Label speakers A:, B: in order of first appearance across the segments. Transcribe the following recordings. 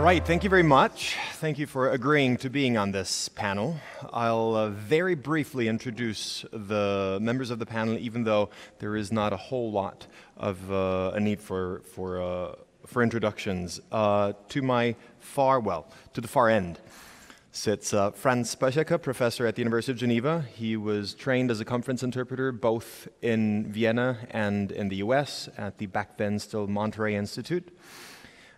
A: right, thank you very much. Thank you for agreeing to being on this panel. I'll very briefly introduce the members of the panel, even though there is not a whole lot of a need for introductions. To the far end sits Franz, professor at the University of Geneva. He was trained as a conference interpreter both in Vienna and in the US at the back then still Monterey Institute.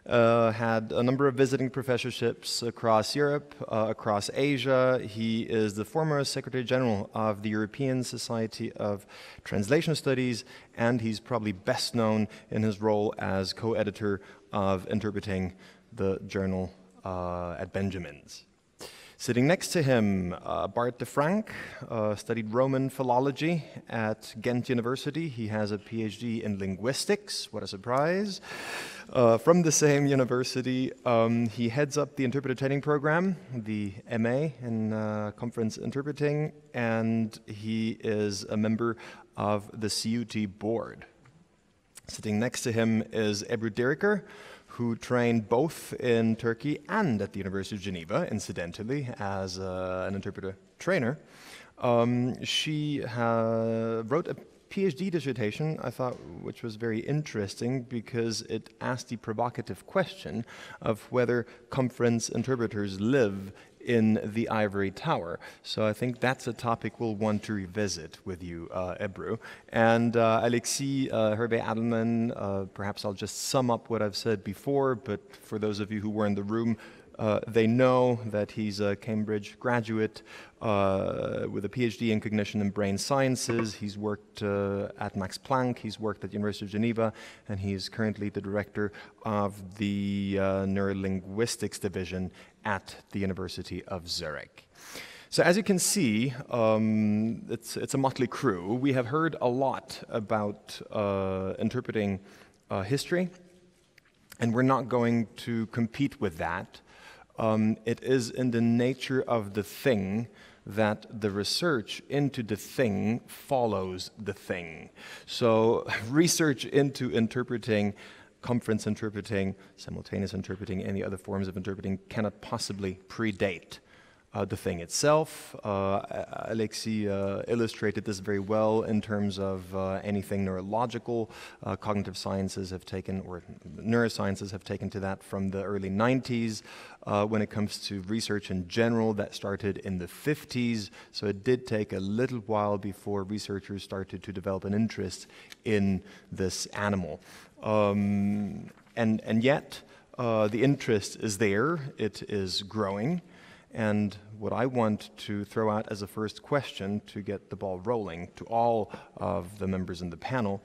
A: Had a number of visiting professorships across Europe, across Asia. He is the former Secretary General of the European Society of Translation Studies, and he's probably best known in his role as co-editor of Interpreting, the journal at Benjamin's. Sitting next to him, Bart De Frank studied Roman philology at Ghent University. He has a PhD in linguistics. What a surprise. From the same university, he heads up the interpreter training program, the MA in conference interpreting, and he is a member of the CUT board. Sitting next to him is Ebru Diriker, who trained both in Turkey and at the University of Geneva, incidentally, as an interpreter trainer. She wrote a PhD dissertation, I thought, which was very interesting because it asked the provocative question of whether conference interpreters live in the ivory tower. So I think that's a topic we'll want to revisit with you, Ebru. And Alexis, Hervais-Adelman, perhaps I'll just sum up what I've said before, but for those of you who were in the room, they know that he's a Cambridge graduate with a PhD in cognition and brain sciences. He's worked at Max Planck, he's worked at the University of Geneva, and he's currently the director of the neurolinguistics division at the University of Zurich. So as you can see, it's a motley crew. We have heard a lot about interpreting history, and we're not going to compete with that. It is in the nature of the thing that the research into the thing follows the thing. So research into interpreting, conference interpreting, simultaneous interpreting, any other forms of interpreting cannot possibly predate the thing itself. Alexis illustrated this very well in terms of anything neurological. Cognitive sciences have taken, or neurosciences have taken to that from the early 90s. When it comes to research in general, that started in the 50s. So it did take a little while before researchers started to develop an interest in this animal. And yet, the interest is there. It is growing. And what I want to throw out as a first question to get the ball rolling to all of the members in the panel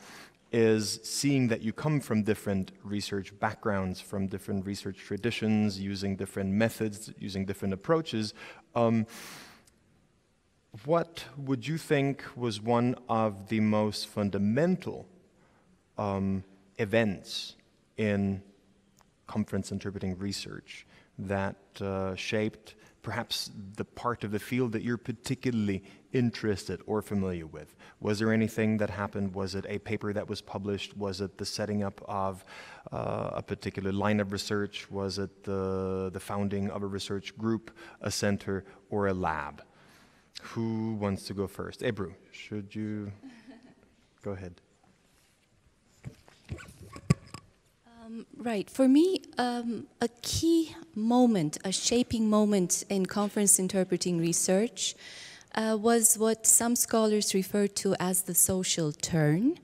A: is, seeing that you come from different research backgrounds, from different research traditions, using different methods, using different approaches, what would you think was one of the most fundamental events in conference interpreting research that shaped perhaps the part of the field that you're particularly interested or familiar with? Was there anything that happened? Was it a paper that was published? Was it the setting up of a particular line of research? Was it the founding of a research group, a center, or a lab? Who wants to go first? Ebru, should you go ahead?
B: Right. For me, a key moment, a shaping moment in conference interpreting research was what some scholars refer to as the social turn,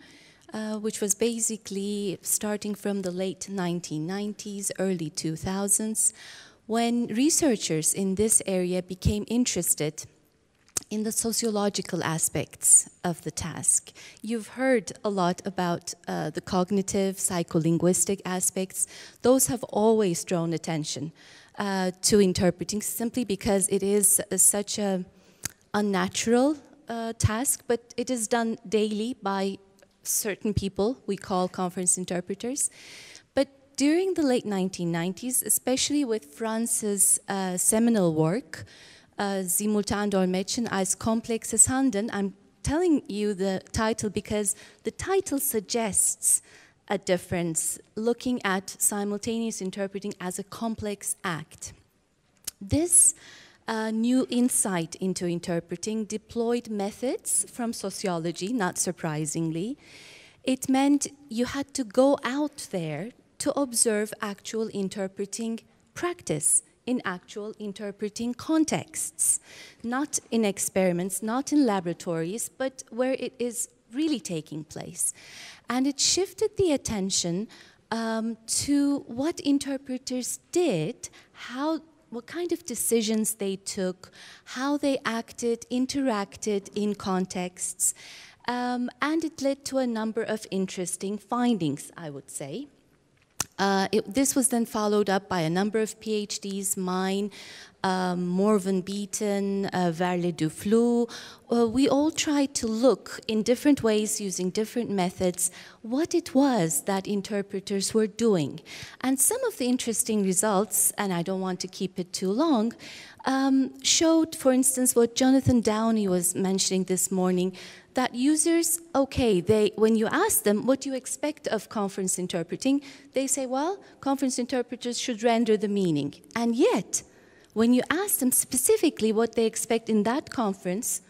B: which was basically starting from the late 1990s, early 2000s, when researchers in this area became interested in the sociological aspects of the task. You've heard a lot about the cognitive, psycholinguistic aspects. Those have always drawn attention to interpreting, simply because it is such a unnatural task, but it is done daily by certain people we call conference interpreters. But during the late 1990s, especially with Franz's seminal work, Simultandolmetschen als komplexes Handeln. I'm telling you the title because the title suggests a difference, looking at simultaneous interpreting as a complex act. This new insight into interpreting deployed methods from sociology, not surprisingly. It meant you had to go out there to observe actual interpreting practice in actual interpreting contexts, not in experiments, not in laboratories, but where it is really taking place. And it shifted the attention to what interpreters did, what kind of decisions they took, how they acted, interacted in contexts, and it led to a number of interesting findings, I would say. This was then followed up by a number of PhDs, mine, Morvan Beaton, Verle Duflou. We all tried to look in different ways, using different methods, what it was that interpreters were doing. And some of the interesting results, and I don't want to keep it too long, showed, for instance, what Jonathan Downey was mentioning this morning, that users, okay, when you ask them what do you expect of conference interpreting, they say, well, conference interpreters should render the meaning. And yet, when you ask them specifically what they expect in that conference,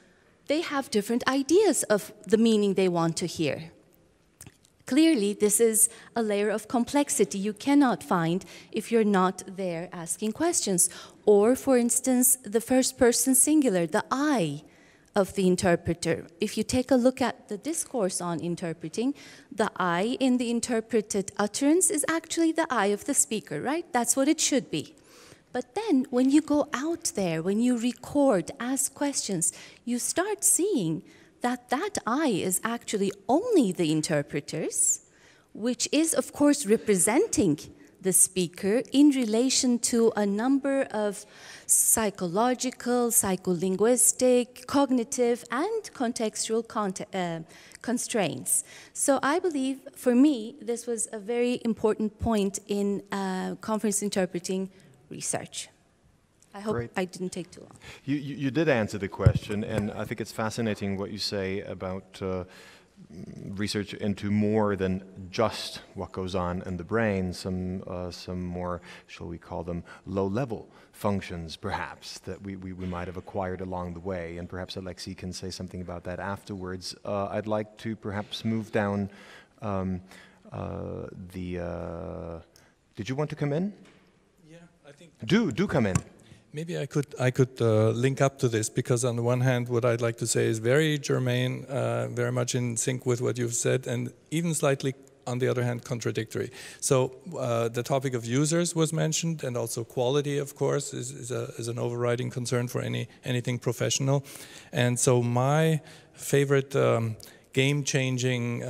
B: they have different ideas of the meaning they want to hear. Clearly, this is a layer of complexity you cannot find if you're not there asking questions. Or, for instance, the first person singular, the I of the interpreter. If you take a look at the discourse on interpreting, the I in the interpreted utterance is actually the I of the speaker, right? That's what it should be. But then when you go out there, when you record, ask questions, you start seeing that that I is actually only the interpreters, which is, of course, representing the speaker in relation to a number of psychological, psycholinguistic, cognitive, and contextual constraints. So I believe, for me, this was a very important point in conference interpreting research. I hope
A: Great.
B: I didn't take too long.
A: You did answer the question, and I think it's fascinating what you say about research into more than just what goes on in the brain, some more, shall we call them, low-level functions, perhaps, that we might have acquired along the way, and perhaps Alexis can say something about that afterwards. I'd like to perhaps move down did you want to come in?
C: Yeah, I think...
A: Do come in.
C: Maybe I could link up to this, because on the one hand, what I'd like to say is very germane, very much in sync with what you've said, and even slightly, on the other hand, contradictory. So the topic of users was mentioned, and also quality, of course, is an overriding concern for anything professional. And so my favorite game-changing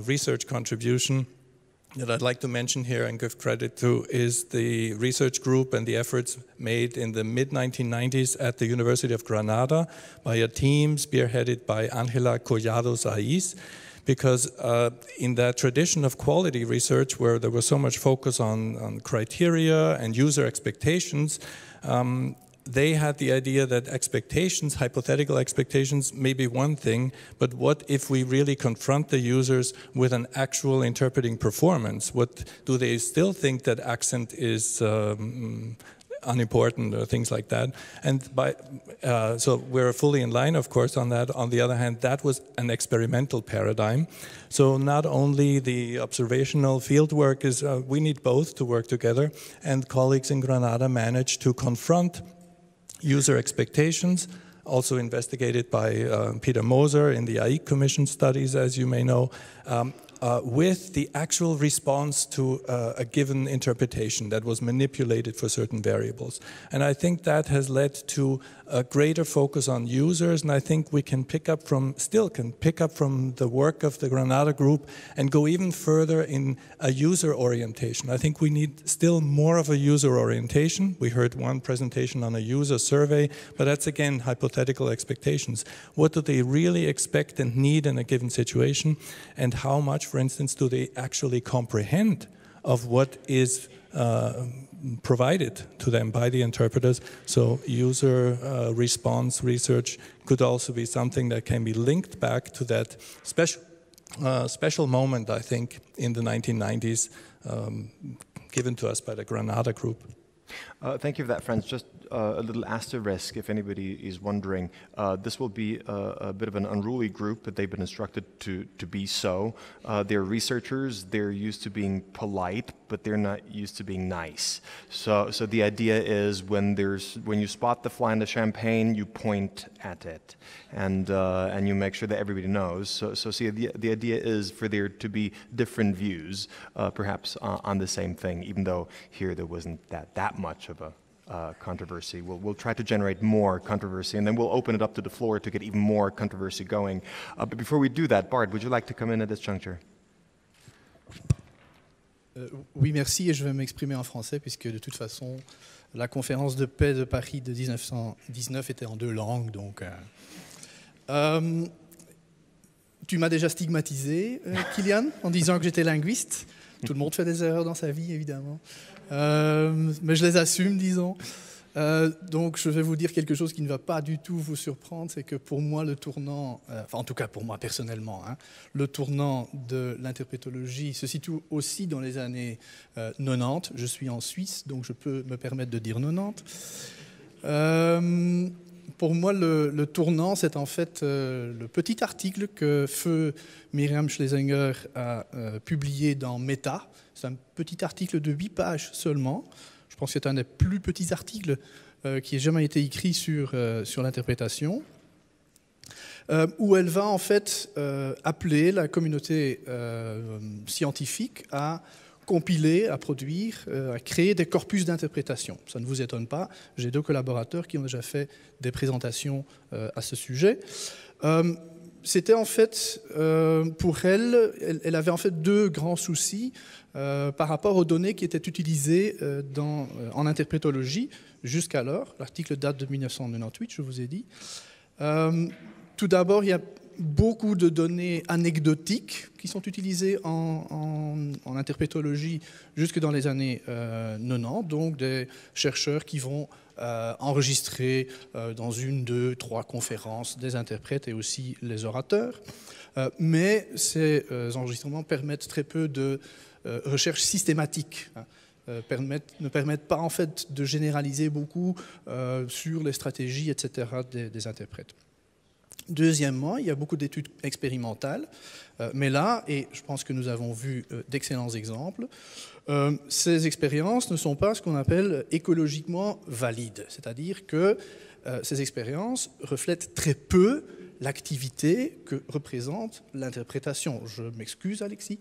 C: research contribution that I'd like to mention here and give credit to is the research group and the efforts made in the mid-1990s at the University of Granada by a team spearheaded by Ángela Collado Saiz, because in that tradition of quality research where there was so much focus on criteria and user expectations, they had the idea that expectations, hypothetical expectations, may be one thing, but what if we really confront the users with an actual interpreting performance? What do they still think that accent is unimportant or things like that? And so we're fully in line, of course, on that. On the other hand, that was an experimental paradigm. So not only the observational field work is, we need both to work together, and colleagues in Granada managed to confront user expectations, also investigated by Peter Moser in the AIC Commission studies, as you may know, with the actual response to a given interpretation that was manipulated for certain variables. And I think that has led to a greater focus on users, and I think we can still pick up from the work of the Granada group and go even further in a user orientation. I think we need still more of a user orientation. We heard one presentation on a user survey, but that's again hypothetical expectations. What do they really expect and need in a given situation, and how much, for instance, do they actually comprehend of what is provided to them by the interpreters? So user response research could also be something that can be linked back to that special moment, I think, in the 1990s, given to us by the Granada group.
A: Thank you for that, Franz. Just a little asterisk, if anybody is wondering. This will be a bit of an unruly group, but they've been instructed to be so. They're researchers. They're used to being polite, but they're not used to being nice. So the idea is when you spot the fly in the champagne, you point at it, and you make sure that everybody knows. So see, the idea is for there to be different views, perhaps on the same thing, even though here there wasn't that much of a controversy. We'll try to generate more controversy, and then we'll open it up to the floor to get even more controversy going. But before we do that, Bart, would you like to come in at this juncture?
D: Oui, merci, et je vais m'exprimer en français, puisque de toute façon, la conférence de paix de Paris de 1919 était en 2 langues. Donc, tu m'as déjà stigmatisé, Kilian, en disant que j'étais linguiste. Tout le monde fait des erreurs dans sa vie, évidemment. Mais je les assume, disons. Donc je vais vous dire quelque chose qui ne va pas du tout vous surprendre, c'est que pour moi le tournant, enfin en tout cas pour moi personnellement, le tournant de l'interprétologie se situe aussi dans les années 90. Je suis en Suisse, donc je peux me permettre de dire 90. Pour moi, le tournant, c'est en fait le petit article que feu Myriam Schlesinger a publié dans Meta. C'est un petit article de 8 pages seulement. Je pense que c'est un des plus petits articles qui ait jamais été écrit sur l'interprétation, où elle va en fait appeler la communauté scientifique à compiler, à produire, à créer des corpus d'interprétation. Ça ne vous étonne pas, j'ai 2 collaborateurs qui ont déjà fait des présentations à ce sujet. C'était en fait, pour elle avait en fait 2 grands soucis par rapport aux données qui étaient utilisées en interprétologie jusqu'alors. L'article date de 1998, je vous ai dit. Tout d'abord, il y a beaucoup de données anecdotiques qui sont utilisées en interprétologie jusque dans les années 90, donc des chercheurs qui vont enregistrer dans 1, 2, 3 conférences des interprètes et aussi les orateurs. Mais ces enregistrements permettent très peu de recherche systématique, ne permettent pas en fait de généraliser beaucoup sur les stratégies, etc. des interprètes. Deuxièmement, il y a beaucoup d'études expérimentales, mais là, et je pense que nous avons vu d'excellents exemples, ces expériences ne sont pas ce qu'on appelle écologiquement valides, c'est-à-dire que ces expériences reflètent très peu l'activité que représente l'interprétation. Je m'excuse, Alexis.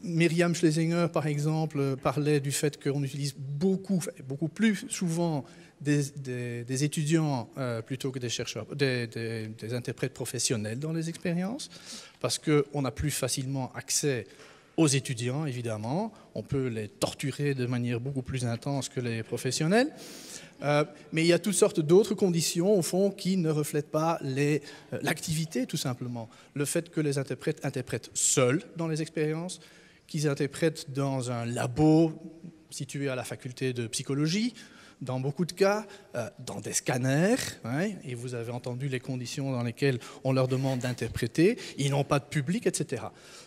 D: Myriam Schlesinger, par exemple, parlait du fait qu'on utilise beaucoup plus souvent des étudiants plutôt que des chercheurs, des interprètes professionnels dans les expériences, parce qu'on a plus facilement accès aux étudiants, évidemment. On peut les torturer de manière beaucoup plus intense que les professionnels. Mais il y a toutes sortes d'autres conditions, au fond, qui ne reflètent pas l'activité, tout simplement. Le fait que les interprètes interprètent seuls dans les expériences, qu'ils interprètent dans un labo situé à la faculté de psychologie, dans beaucoup de cas, dans des scanners, et vous avez entendu les conditions dans lesquelles on leur demande d'interpréter, ils n'ont pas de public, etc.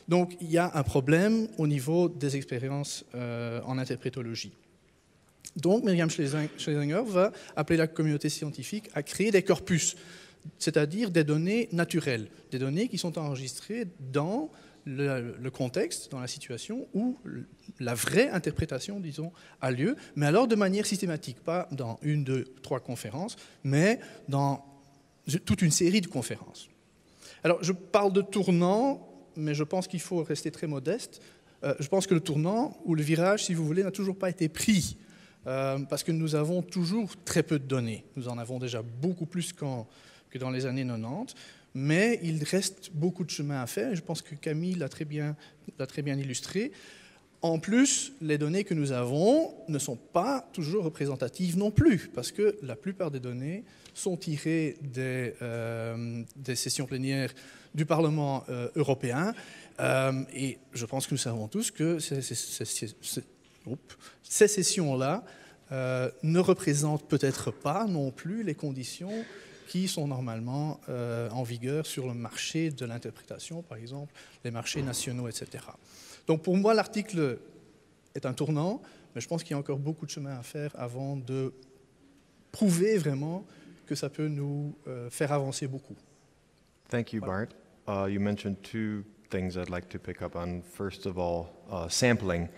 D: Donc il y a un problème au niveau des expériences en interprétologie. Donc Myriam Schlesinger va appeler la communauté scientifique à créer des corpus, c'est-à-dire des données naturelles, des données qui sont enregistrées dans le contexte, dans la situation où la vraie interprétation, disons, a lieu, mais alors de manière systématique, pas dans 1, 2, 3 conférences, mais dans toute une série de conférences. Alors, je parle de tournant, mais je pense qu'il faut rester très modeste. Je pense que le tournant, ou le virage, si vous voulez, n'a toujours pas été pris, parce que nous avons toujours très peu de données. Nous en avons déjà beaucoup plus que dans les années 90, mais il reste beaucoup de chemin à faire. Je pense que Camille l'a très bien illustré. En plus, les données que nous avons ne sont pas toujours représentatives non plus, parce que la plupart des données sont tirées des sessions plénières du Parlement européen, et je pense que nous savons tous que ces sessions-là ne représentent peut-être pas non plus les conditions qui sont normalement en vigueur sur le marché de l'interprétation, par exemple, les marchés nationaux, etc. Donc pour moi, l'article est un tournant, mais je pense qu'il y a encore beaucoup de chemin à faire avant de prouver vraiment que ça peut nous faire avancer beaucoup.
A: Thank you, Bart. You mentioned two things I'd like to pick up on. First of all, sampling,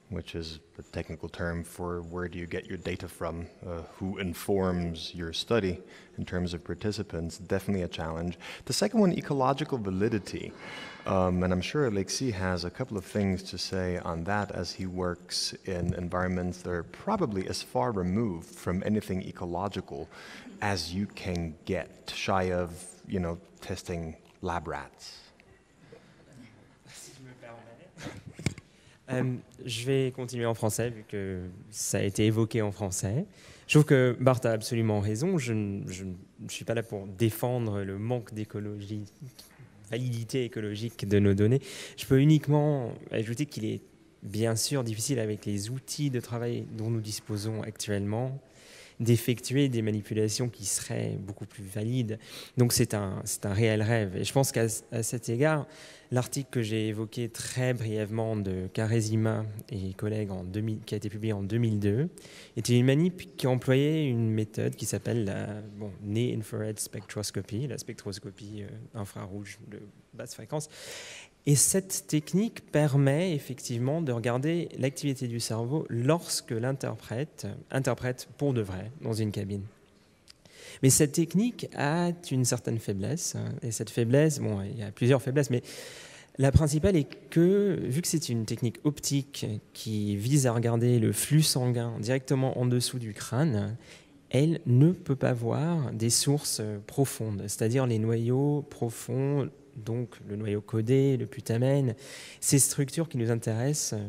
A: which is a technical term for where do you get your data from, who informs your study in terms of participants, definitely a challenge. The second one, ecological validity, and I'm sure Alexis has a couple of things to say on that as he works in environments that are probably as far removed from anything ecological as you can get, shy of, you know, testing lab rats.
E: Je vais continuer en français vu que ça a été évoqué en français. Je trouve que Bart a absolument raison. Je ne suis pas là pour défendre le manque d'écologie, validité écologique de nos données. Je peux uniquement ajouter qu'il est bien sûr difficile avec les outils de travail dont nous disposons actuellement d'effectuer des manipulations qui seraient beaucoup plus valides. Donc c'est un réel rêve. Et je pense qu'à cet égard, l'article que j'ai évoqué très brièvement de Carezima et collègues qui a été publié en 2002 était une manip qui employait une méthode qui s'appelle la Near Infrared Spectroscopy, la spectroscopie infrarouge de basse fréquence. Et cette technique permet effectivement de regarder l'activité du cerveau lorsque l'interprète interprète pour de vrai dans une cabine. Mais cette technique a une certaine faiblesse, et cette faiblesse, il y a plusieurs faiblesses, mais la principale est que, vu que c'est une technique optique qui vise à regarder le flux sanguin directement en dessous du crâne, elle ne peut pas voir des sources profondes, c'est-à-dire les noyaux profonds, donc le noyau codé, le putamen, ces structures qui nous intéressent,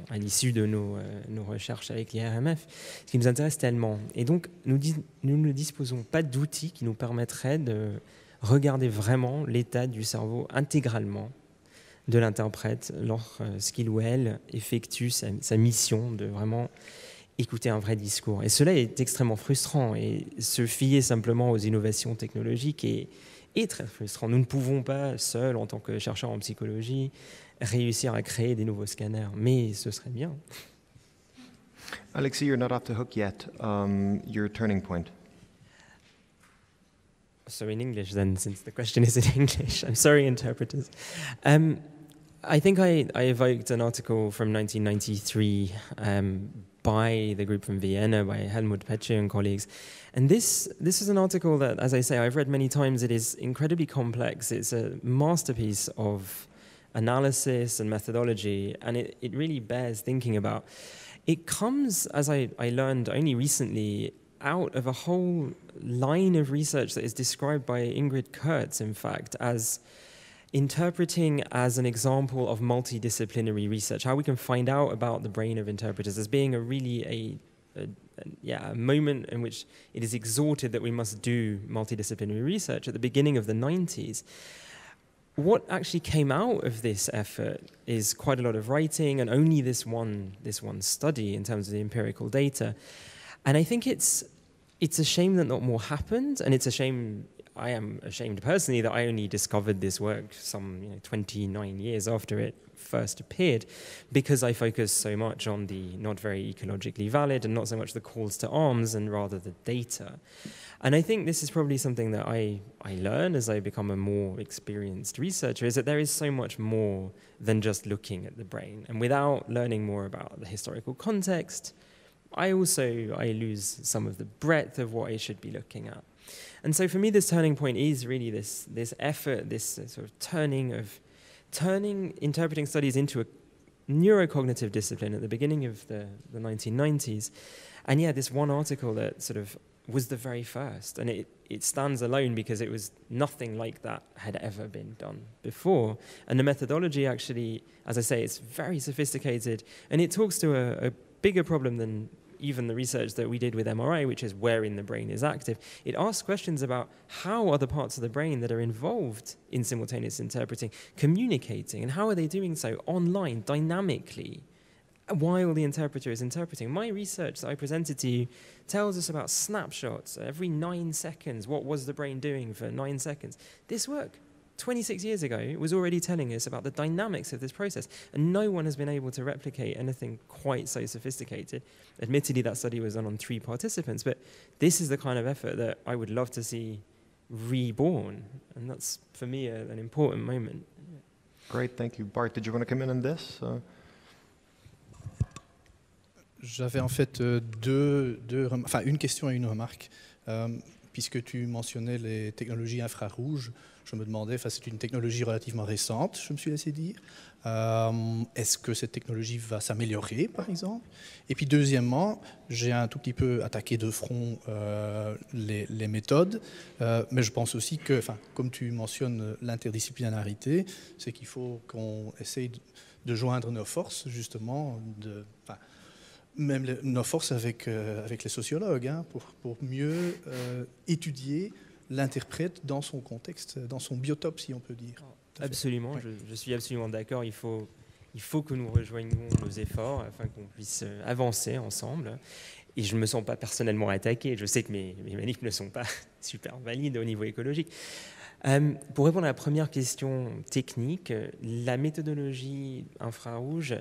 E: à l'issue de nos recherches avec l'IRMF, ce qui nous intéresse tellement. Et donc, nous ne disposons pas d'outils qui nous permettraient de regarder vraiment l'état du cerveau intégralement de l'interprète lorsqu'il ou elle effectue sa mission de vraiment écouter un vrai discours. Et cela est extrêmement frustrant, et se fier simplement aux innovations technologiques est très frustrant. Nous ne pouvons pas, seuls, en tant que chercheurs en psychologie, réussir à créer des nouveaux scanners, mais ce serait bien.
A: Alexis, you're not off the hook yet. Your turning point.
E: So in English then, since the question is in English. I'm sorry, interpreters. I think I evoked an article from 1993 by the group from Vienna, by Helmut Petsche and colleagues. And this is an article that, as I say, I've read many times. It is incredibly complex. It's a masterpiece of analysis and methodology, and it really bears thinking about. It comes, as I learned only recently, out of a whole line of research that is described by Ingrid Kurtz, in fact, as interpreting as an example of multidisciplinary research, how we can find out about the brain of interpreters as being a moment in which it is exhorted that we must do multidisciplinary research at the beginning of the 90s. What actually came out of this effort is quite a lot of writing and only this one study in terms of the empirical data. And I think it's a shame that not more happened, and it's a shame. I am ashamed personally that I only discovered this work some 29 years after it first appeared, because I focused so much on the not very ecologically valid and not so much the calls to arms and rather the data. And I think this is probably something that I learn as I become a more experienced researcher, is that there is so much more than just looking at the brain. And without learning more about the historical context, I lose some of the breadth of what I should be looking at. And so for me, this turning point is really this effort, this sort of turning interpreting studies into a neurocognitive discipline at the beginning of the 1990s. And yeah, this one article that sort of was the very first, and it stands alone because it was nothing like that had ever been done before. And the methodology actually, as I say, it's very sophisticated, and it talks to a bigger problem than even the research that we did with MRI, which is where in the brain is active. It asks questions about how are the parts of the brain that are involved in simultaneous interpreting communicating, and how are they doing so online, dynamically, while the interpreter is interpreting. My research that I presented to you tells us about snapshots every 9 seconds. What was the brain doing for 9 seconds? This work, 26 years ago, was already telling us about the dynamics of this process, and no one has been able to replicate anything quite so sophisticated. Admittedly, that study was done on 3 participants, but this is the kind of effort that I would love to see reborn, and that's, for me, an important moment.
A: Great, thank you. Bart, did you want to come in on this?
D: J'avais en fait une question et une remarque. Puisque tu mentionnais les technologies infrarouges, je me demandais, c'est une technologie relativement récente, je me suis laissé dire. Est-ce que cette technologie va s'améliorer, par exemple? Et puis deuxièmement, j'ai un tout petit peu attaqué de front les méthodes, mais je pense aussi que, comme tu mentionnes l'interdisciplinarité, c'est qu'il faut qu'on essaye de joindre nos forces, justement, même nos forces avec les sociologues, pour mieux étudier l'interprète dans son contexte, dans son biotope, si on peut dire.
E: Absolument,
D: ouais.
E: je suis absolument d'accord. Il faut que nous rejoignions nos efforts afin qu'on puisse avancer ensemble. Et je ne me sens pas personnellement attaqué. Je sais que mes manifs ne sont pas super valides au niveau écologique. Pour répondre à la première question technique, la méthodologie infrarouge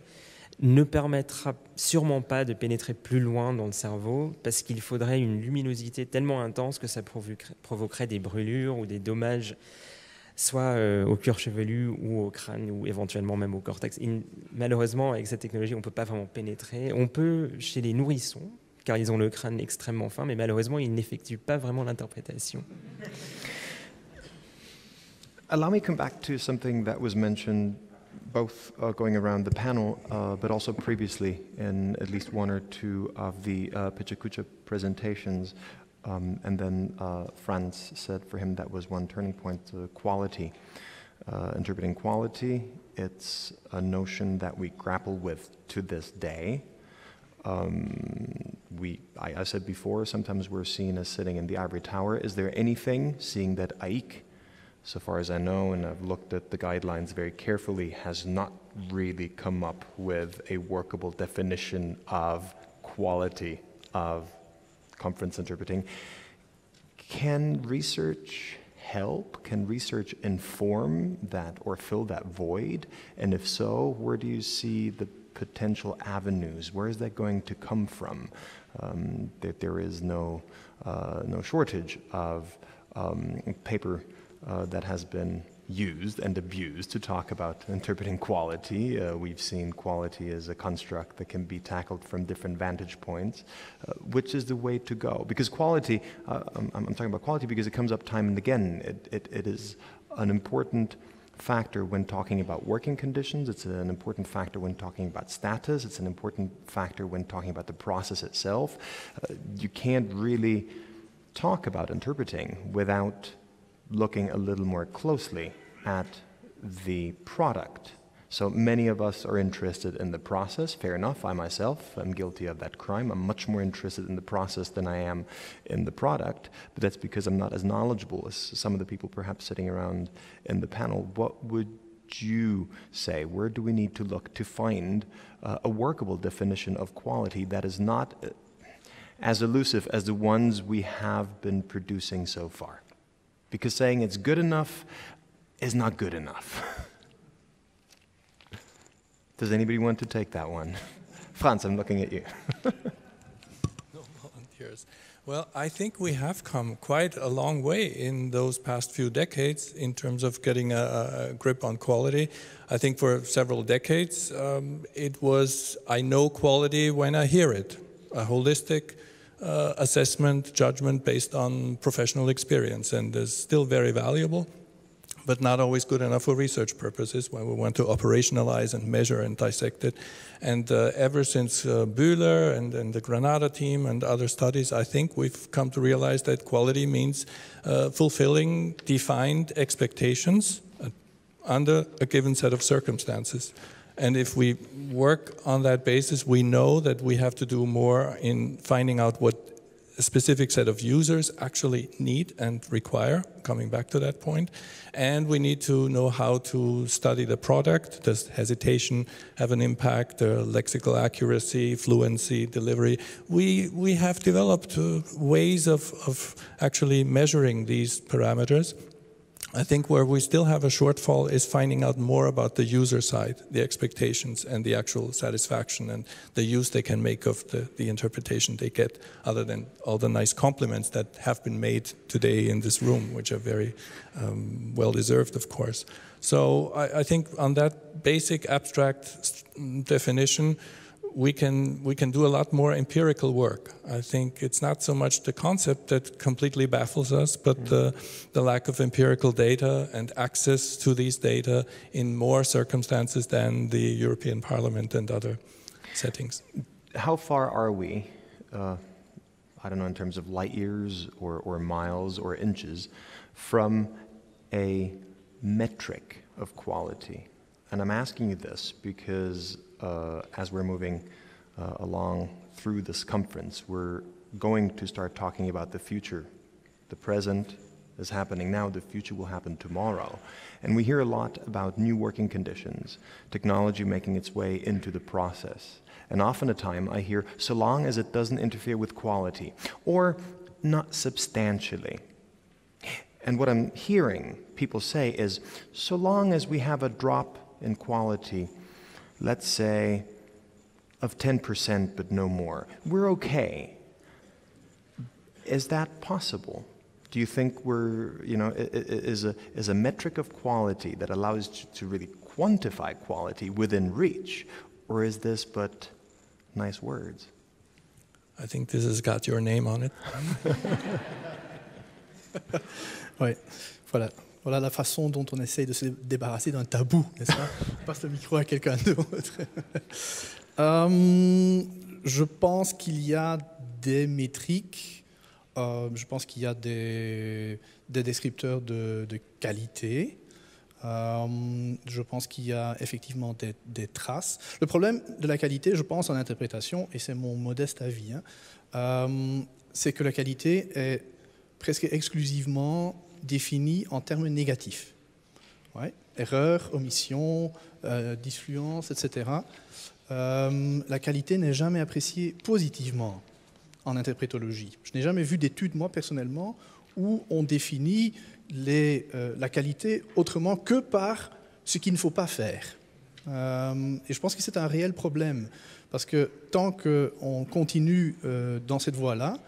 E: ne permettra sûrement pas de pénétrer plus loin dans le cerveau parce qu'il faudrait une luminosité tellement intense que ça provoquerait des brûlures ou des dommages soit au cuir chevelu ou au crâne ou éventuellement même au cortex. Et malheureusement, avec cette technologie, on ne peut pas vraiment pénétrer. On peut chez les nourrissons, car ils ont le crâne extrêmement fin, mais malheureusement, ils n'effectuent pas vraiment l'interprétation.
A: Allow me to come back to something that was mentioned both going around the panel, but also previously in at least 1 or 2 of the Pichakucha presentations. And then Franz said for him that was one turning point, quality. Interpreting quality, it's a notion that we grapple with to this day. I said before, sometimes we're seen as sitting in the ivory tower. Is there anything, seeing that AIC, so far as I know, and I've looked at the guidelines very carefully, has not really come up with a workable definition of quality of conference interpreting. Can research help? Can research inform that or fill that void? And if so, where do you see the potential avenues? Where is that going to come from? That there is no shortage of paper that has been used and abused to talk about interpreting quality. We've seen quality as a construct that can be tackled from different vantage points. Which is the way to go? Because quality, I'm talking about quality because it comes up time and again. It is an important factor when talking about working conditions. It's an important factor when talking about status. It's an important factor when talking about the process itself. You can't really talk about interpreting without looking a little more closely at the product. So many of us are interested in the process. Fair enough, I myself am guilty of that crime. I'm much more interested in the process than I am in the product, but that's because I'm not as knowledgeable as some of the people perhaps sitting around in the panel. What would you say? Where do we need to look to find a workable definition of quality that is not as elusive as the ones we have been producing so far? Because saying it's good enough is not good enough. Does anybody want to take that one? Franz, I'm looking at you.
C: No volunteers. Well, I think we have come quite a long way in those past few decades in terms of getting a grip on quality. I think for several decades it was, I know quality when I hear it, a holistic assessment, judgment based on professional experience, and is still very valuable, but not always good enough for research purposes when we want to operationalize and measure and dissect it. And ever since Bühler and the Granada team and other studies, I think we've come to realize that quality means fulfilling defined expectations under a given set of circumstances. And if we work on that basis, we know that we have to do more in finding out what a specific set of users actually need and require, coming back to that point. And we need to know how to study the product. Does hesitation have an impact? Lexical accuracy, fluency, delivery. We have developed ways of actually measuring these parameters. I think where we still have a shortfall is finding out more about the user side, the expectations and the actual satisfaction and the use they can make of the interpretation they get, other than all the nice compliments that have been made today in this room, which are very well-deserved, of course. So I think on that basic abstract definition, we can do a lot more empirical work. I think it's not so much the concept that completely baffles us, but the lack of empirical data and access to these data in more circumstances than the European Parliament and other settings.
A: How far are we, I don't know, in terms of light years or miles or inches, from a metric of quality? And I'm asking you this because as we're moving along through this conference, we're going to start talking about the future. The present is happening now, the future will happen tomorrow. And we hear a lot about new working conditions, technology making its way into the process. And often a time I hear, so long as it doesn't interfere with quality, or not substantially. And what I'm hearing people say is, so long as we have a drop in quality, let's say, of 10%, but no more, we're okay. Is that possible? Do you think we're, is a metric of quality that allows you to really quantify quality within reach? Or is this but nice words?
C: I think this has got your name on it.
D: Oui, voilà. Voilà la façon dont on essaye de se débarrasser d'un tabou, n'est-ce pas? On passe le micro à quelqu'un d'autre. Je pense qu'il y a des métriques, je pense qu'il y a des descripteurs de qualité, je pense qu'il y a effectivement des traces. Le problème de la qualité, je pense, en interprétation, et c'est mon modeste avis, c'est que la qualité est presque exclusivement définie en termes négatifs. Ouais. Erreur, omission, disfluence, etc. La qualité n'est jamais appréciée positivement en interprétologie. Je n'ai jamais vu d'études, moi, personnellement, où on définit la qualité autrement que par ce qu'il ne faut pas faire. Et je pense que c'est un réel problème, parce que tant qu'on continue dans cette voie-là,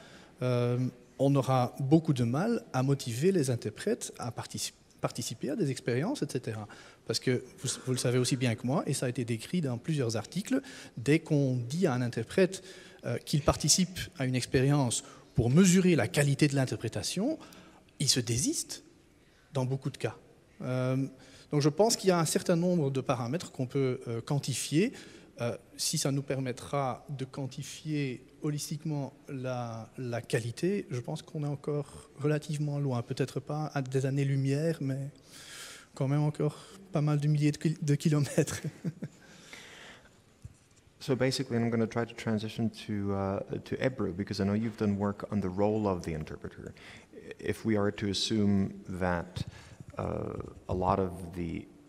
D: on aura beaucoup de mal à motiver les interprètes à participer à des expériences, etc. Parce que vous le savez aussi bien que moi, et ça a été décrit dans plusieurs articles, dès qu'on dit à un interprète qu'il participe à une expérience pour mesurer la qualité de l'interprétation, il se désiste dans beaucoup de cas. Donc je pense qu'il y a un certain nombre de paramètres qu'on peut quantifier. Si ça nous permettra de quantifier holistiquement la qualité, je pense qu'on est encore relativement loin. Peut-être pas à des années-lumière, mais quand même encore pas mal de milliers de kilomètres.
A: So basically, I'm going to try to transition to Ebru, because I know you've done work on the role of the interpreter. If we are to assume that a lot of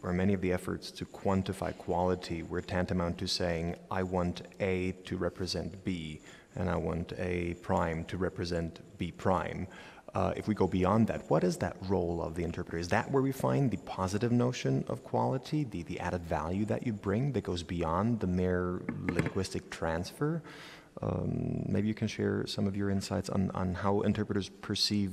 A: or many of the efforts to quantify quality were tantamount to saying, I want A to represent B, and I want A prime to represent B prime. If we go beyond that, what is that role of the interpreter? Is that where we find the positive notion of quality, the added value that you bring that goes beyond the mere linguistic transfer? Maybe you can share some of your insights on how interpreters perceive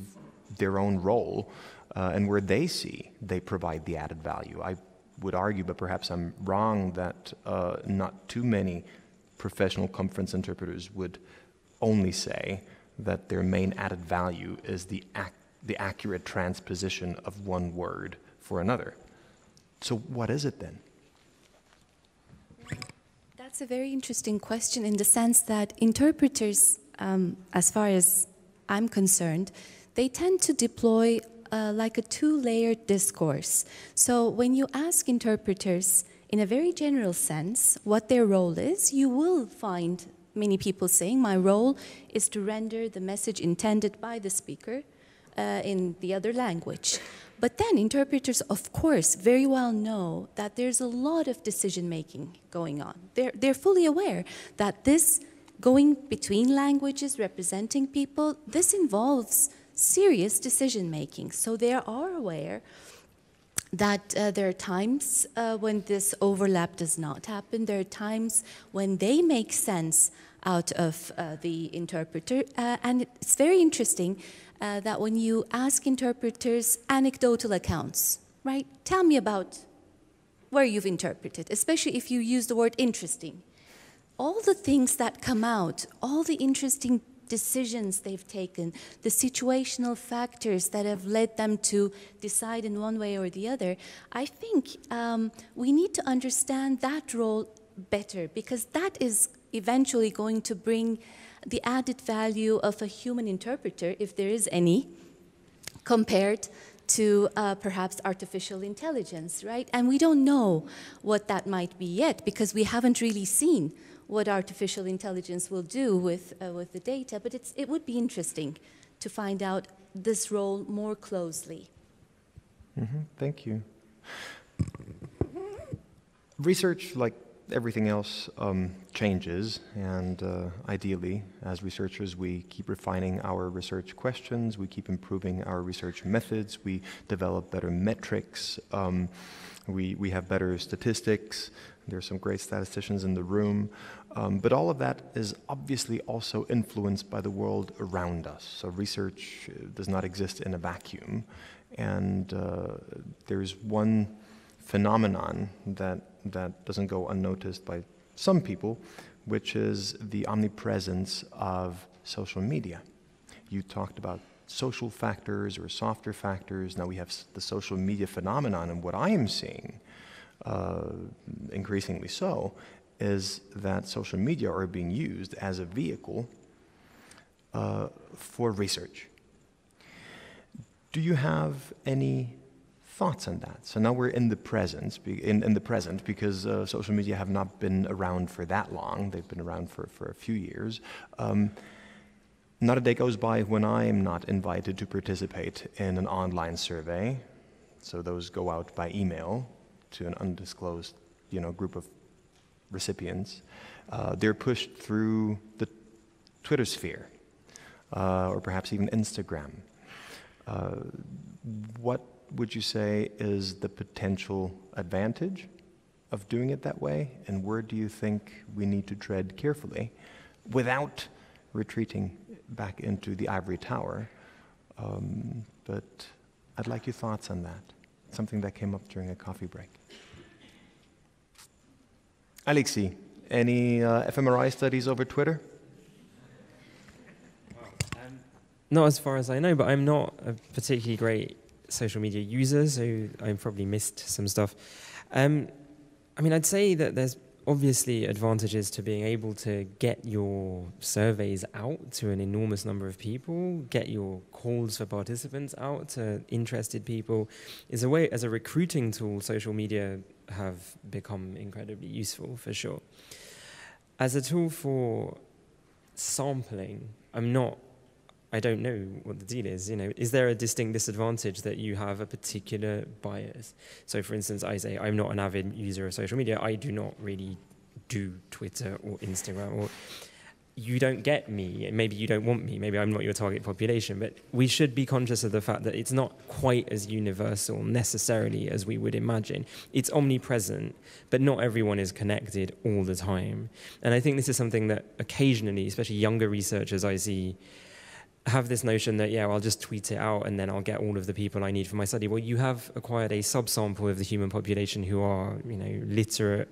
A: their own role and where they provide the added value. I would argue, but perhaps I'm wrong, that not too many professional conference interpreters would only say that their main added value is the accurate transposition of one word for another. So what is it then?
B: That's a very interesting question, in the sense that interpreters, as far as I'm concerned, they tend to deploy like a two-layered discourse. So when you ask interpreters in a very general sense what their role is, you will find many people saying, my role is to render the message intended by the speaker in the other language. But then interpreters, of course, very well know that there's a lot of decision-making going on. They're fully aware that this going between languages, representing people, this involves serious decision-making. So they are aware that there are times when this overlap does not happen. There are times when they make sense out of the interpreter. And it's very interesting that when you ask interpreters anecdotal accounts, right? Tell me about where you've interpreted, especially if you use the word interesting. All the things that come out, all the interesting decisions they've taken, the situational factors that have led them to decide in one way or the other, I think we need to understand that role better, because that is eventually going to bring the added value of a human interpreter, if there is any, compared to perhaps artificial intelligence, right? And we don't know what that might be yet, because we haven't really seen what artificial intelligence will do with the data, but it would be interesting to find out this role more closely.
A: Mm-hmm. Thank you. Research, like everything else, changes, and ideally, as researchers, we keep refining our research questions, we keep improving our research methods, we develop better metrics, we have better statistics. There's some great statisticians in the room, but all of that is obviously also influenced by the world around us. So research does not exist in a vacuum, and there's one phenomenon that doesn't go unnoticed by some people, which is the omnipresence of social media. You talked about social factors or softer factors. Now we have the social media phenomenon, and what I am seeing, increasingly so, is that social media are being used as a vehicle for research. Do you have any thoughts on that? So now we're in the present, because social media have not been around for that long. They've been around for a few years. Not a day goes by when I am not invited to participate in an online survey. So those go out by email to an undisclosed, group of recipients. They're pushed through the Twitter sphere, or perhaps even Instagram. What would you say is the potential advantage of doing it that way, and where do you think we need to tread carefully without retreating back into the ivory tower? But I'd like your thoughts on that. Something that came up during a coffee break. Alexis, any fMRI studies over Twitter?
E: Not as far as I know, but I'm not a particularly great social media user, so I probably missed some stuff. I'd say that there's obviously advantages to being able to get your surveys out to an enormous number of people, get your calls for participants out to interested people. As a recruiting tool, social media have become incredibly useful, for sure. As a tool for sampling, I don't know what the deal is. Is there a distinct disadvantage that you have a particular bias? So, for instance, I say I'm not an avid user of social media. I do not really do Twitter or Instagram. Or you don't get me. Maybe you don't want me. Maybe I'm not your target population. But we should be conscious of the fact that it's not quite as universal necessarily as we would imagine. It's omnipresent, but not everyone is connected all the time. And I think this is something that occasionally, especially younger researchers I see, have this notion that, I'll just tweet it out and then I'll get all of the people I need for my study. Well, you have acquired a subsample of the human population who are, literate,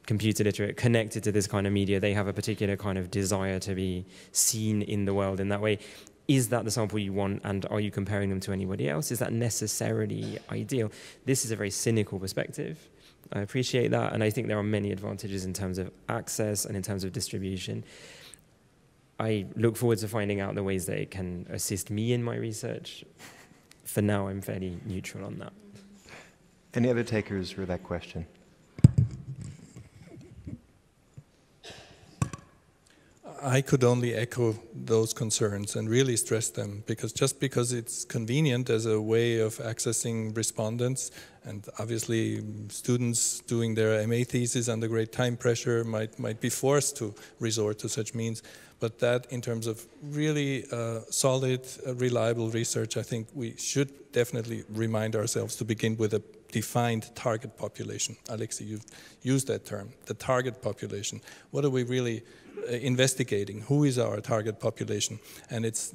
E: computer literate, connected to this kind of media. They have a particular kind of desire to be seen in the world in that way. Is that the sample you want, and are you comparing them to anybody else? Is that necessarily ideal? This is a very cynical perspective. I appreciate that, and I think there are many advantages in terms of access and in terms of distribution. I look forward to finding out the ways that it can assist me in my research. For now, I'm fairly neutral on that.
A: Any other takers for that question?
C: I could only echo those concerns and really stress them, because just because it's convenient as a way of accessing respondents, and obviously students doing their MA thesis under great time pressure might be forced to resort to such means, but that in terms of really solid, reliable research, I think we should definitely remind ourselves to begin with a defined target population. Alexis, you've used that term, the target population. What are we really investigating? Who is our target population? And it's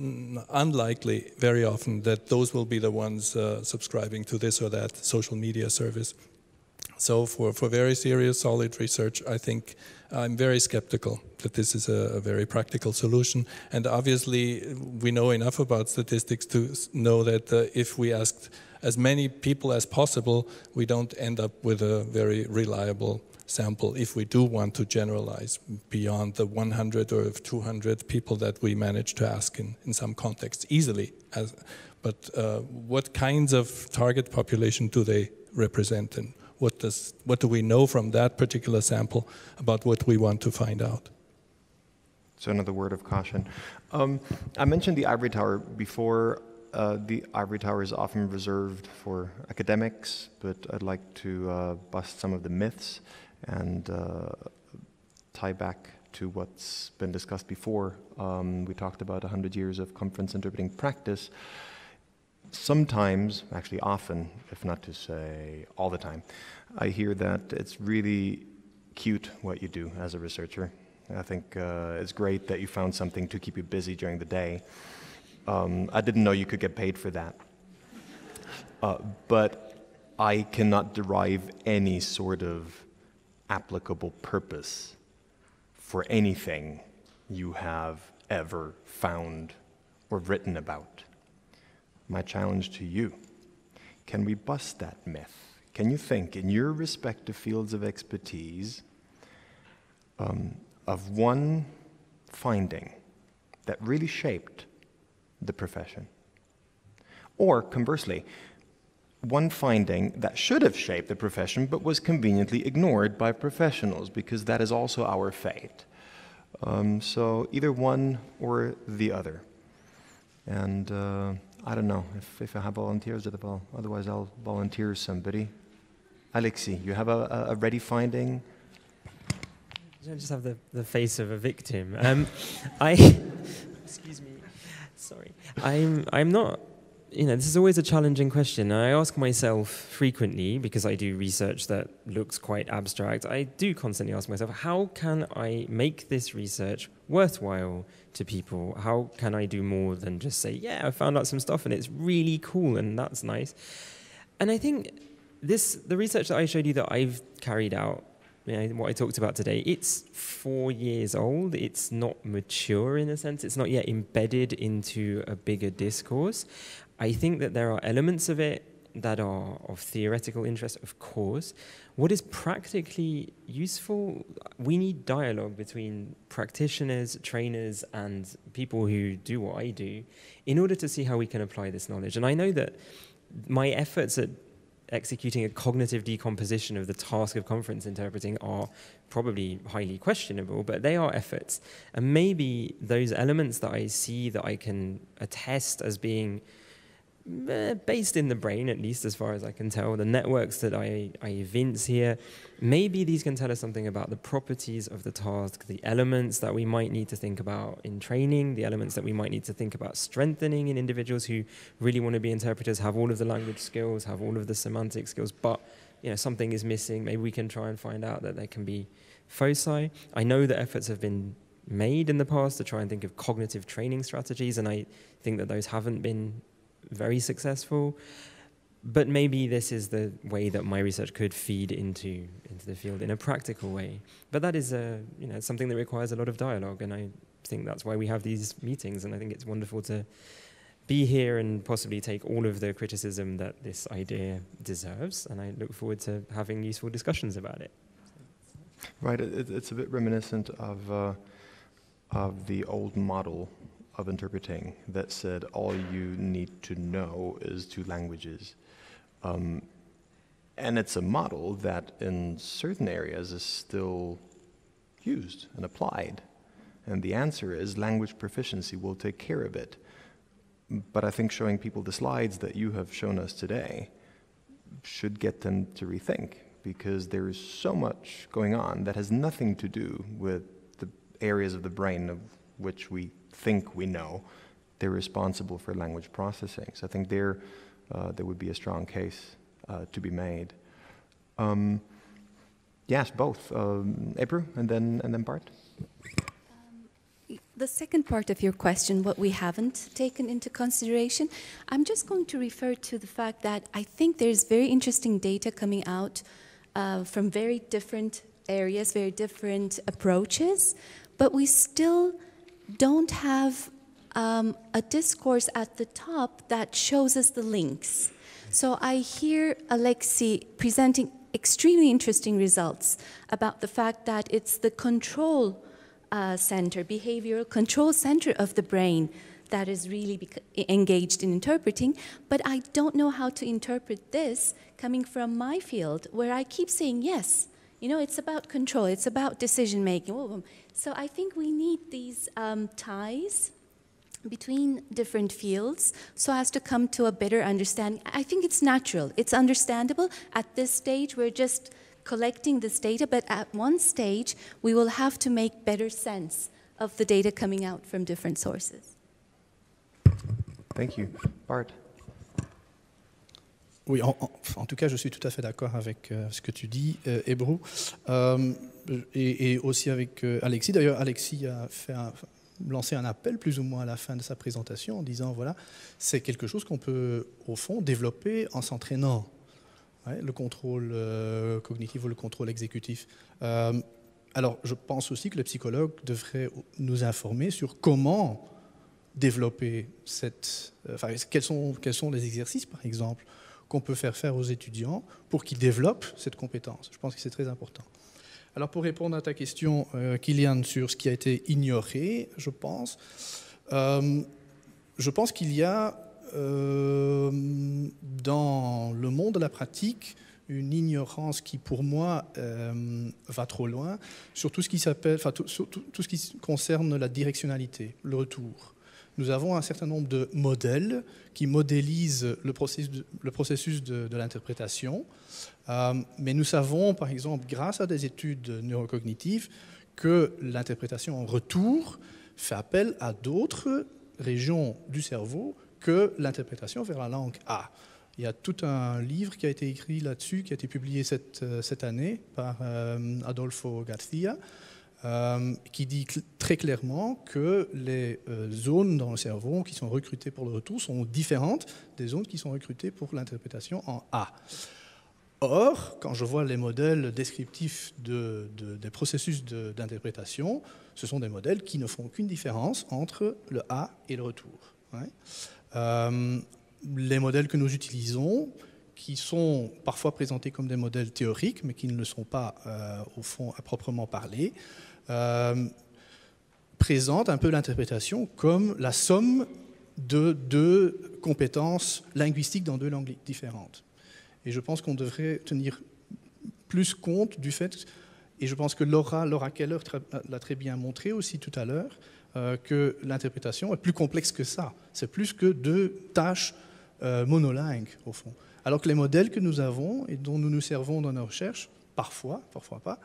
C: unlikely very often that those will be the ones subscribing to this or that social media service. So for very serious, solid research, I think I'm very skeptical that this is a very practical solution. And obviously, we know enough about statistics to know that if we asked as many people as possible, we don't end up with a very reliable sample if we do want to generalize beyond the 100 or 200 people that we manage to ask in some contexts easily. But what kinds of target population do they represent, and what do we know from that particular sample about what we want to find out?
A: So another word of caution. I mentioned the ivory tower before. The ivory tower is often reserved for academics, but I'd like to bust some of the myths and tie back to what's been discussed before. We talked about 100 years of conference interpreting practice. Sometimes, actually often, if not to say all the time, I hear that it's really cute what you do as a researcher. I think it's great that you found something to keep you busy during the day. I didn't know you could get paid for that. But I cannot derive any sort of applicable purpose for anything you have ever found or written about. My challenge to you, can we bust that myth? Can you think in your respective fields of expertise of one finding that really shaped the profession? Or conversely, one finding that should have shaped the profession but was conveniently ignored by professionals, because that is also our fate. So either one or the other. And I don't know if I have volunteers at all. Otherwise, I'll volunteer somebody. Alexis, you have a ready finding?
E: I just have the face of a victim. Excuse me. Sorry. I'm not. This is always a challenging question. I ask myself frequently, because I do research that looks quite abstract, I do constantly ask myself, how can I make this research worthwhile to people? How can I do more than just say, yeah, I found out some stuff and it's really cool and that's nice? And I think the research that I showed you that I've carried out, what I talked about today, it's 4 years old. It's not mature in a sense. It's not yet embedded into a bigger discourse. I think that there are elements of it that are of theoretical interest, of course. What is practically useful, we need dialogue between practitioners, trainers, and people who do what I do in order to see how we can apply this knowledge. And I know that my efforts at executing a cognitive decomposition of the task of conference interpreting are probably highly questionable, but they are efforts. And maybe those elements that I see that I can attest as being based in the brain, at least as far as I can tell, the networks that I evince here, maybe these can tell us something about the properties of the task, the elements that we might need to think about in training, the elements that we might need to think about strengthening in individuals who really want to be interpreters, have all of the language skills, have all of the semantic skills, but something is missing. Maybe we can try and find out that there can be foci. I know that efforts have been made in the past to try and think of cognitive training strategies, and I think that those haven't been very successful, but maybe this is the way that my research could feed into the field in a practical way. But that is something that requires a lot of dialogue, and I think that's why we have these meetings, and I think it's wonderful to be here and possibly take all of the criticism that this idea deserves, and I look forward to having useful discussions about it.
A: Right, it's a bit reminiscent of the old model of interpreting that said all you need to know is 2 languages. And it's a model that in certain areas is still used and applied. And the answer is language proficiency will take care of it. But I think showing people the slides that you have shown us today should get them to rethink, because there is so much going on that has nothing to do with the areas of the brain of which we think we know they're responsible for language processing. So I think there would be a strong case to be made. Yes, both. Ebru and then Bart.
B: The second part of your question, what we haven't taken into consideration, I'm just going to refer to the fact that I think there's very interesting data coming out from very different areas, very different approaches, but we still don't have a discourse at the top that shows us the links. So I hear Alexis presenting extremely interesting results about the fact that it's the control center, behavioral control center of the brain that is really engaged in interpreting, but I don't know how to interpret this coming from my field, where I keep saying, yes, you know, it's about control, it's about decision making. So I think we need these ties between different fields so as to come to a better understanding. I think it's natural, it's understandable. At this stage, we're just collecting this data, but at one stage, we will have to make better sense of the data coming out from different sources.
A: Thank you. Bart.
D: Oui, en tout cas, je suis tout à fait d'accord avec ce que tu dis, Ebru, et aussi avec Alexis. D'ailleurs, Alexis a lancé un appel plus ou moins à la fin de sa présentation en disant, voilà, c'est quelque chose qu'on peut, au fond, développer en s'entraînant. Ouais, le contrôle cognitif ou le contrôle exécutif. Alors, je pense aussi que les psychologues devraient nous informer sur comment développer quels sont les exercices, par exemple, qu'on peut faire aux étudiants pour qu'ils développent cette compétence. Je pense que c'est très important. Alors, pour répondre à ta question, Kilian, sur ce qui a été ignoré, je pense qu'il y a dans le monde de la pratique une ignorance qui, pour moi, va trop loin sur tout ce qui tout ce qui concerne la directionnalité, le retour. Nous avons un certain nombre de modèles qui modélisent le processus de l'interprétation, mais nous savons, par exemple, grâce à des études neurocognitives, que l'interprétation en retour fait appel à d'autres régions du cerveau que l'interprétation vers la langue A. Il y a tout un livre qui a été écrit là-dessus, qui a été publié cette année par Adolfo Garcia, qui dit très clairement que les zones dans le cerveau qui sont recrutées pour le retour sont différentes des zones qui sont recrutées pour l'interprétation en A. Or, quand je vois les modèles descriptifs des processus d'interprétation, ce sont des modèles qui ne font aucune différence entre le A et le retour. Ouais. Les modèles que nous utilisons, qui sont parfois présentés comme des modèles théoriques, mais qui ne le sont pas au fond à proprement parler, présentent un peu l'interprétation comme la somme de deux compétences linguistiques dans deux langues différentes. Et je pense qu'on devrait tenir plus compte du fait, et je pense que Laura Keller l'a très bien montré aussi tout à l'heure, que l'interprétation est plus complexe que ça. C'est plus que deux tâches monolingues, au fond. Alors que les modèles que nous avons et dont nous nous servons dans nos recherches, parfois pas,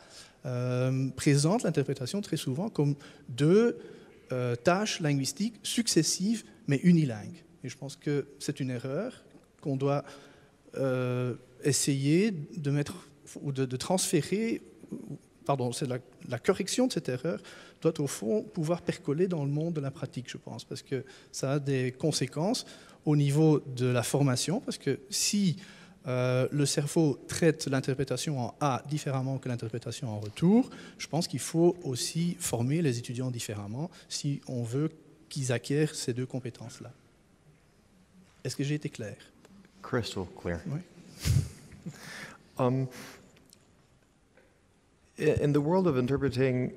D: présentent l'interprétation très souvent comme deux tâches linguistiques successives, mais unilingues. Et je pense que c'est une erreur qu'on doit essayer de mettre ou de transférer. Pardon, c'est la correction de cette erreur doit au fond pouvoir percoler dans le monde de la pratique, je pense, parce que ça a des conséquences au niveau de la formation, parce que si le cerveau traite l'interprétation en A différemment que l'interprétation en retour, je pense qu'il faut aussi former les étudiants différemment si on veut qu'ils acquièrent ces deux compétences-là. Est-ce que j'ai été clair?
A: Crystal clear.
D: Oui.
A: In the world of interpreting,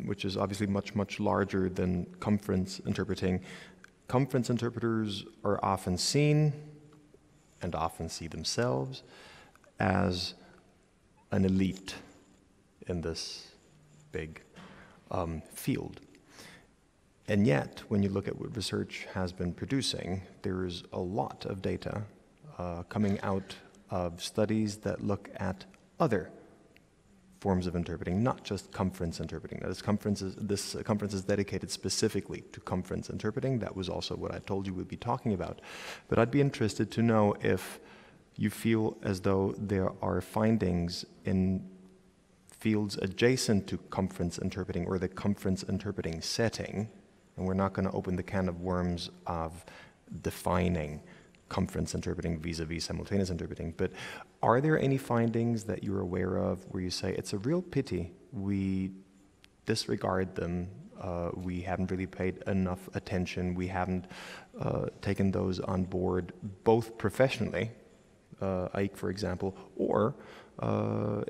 A: which is obviously much larger than conference interpreting, conference interpreters are often seen, and often see themselves, as an elite in this big field. And yet, when you look at what research has been producing, there is a lot of data coming out of studies that look at other forms of interpreting, not just conference interpreting. Now, this conference is dedicated specifically to conference interpreting. That was also what I told you we'd be talking about. But I'd be interested to know if you feel as though there are findings in fields adjacent to conference interpreting or the conference interpreting setting, and we're not going to open the can of worms of defining conference interpreting vis-a-vis simultaneous interpreting, but are there any findings that you're aware of where you say it's a real pity we disregard them, we haven't really paid enough attention, we haven't taken those on board both professionally, Ike for example, or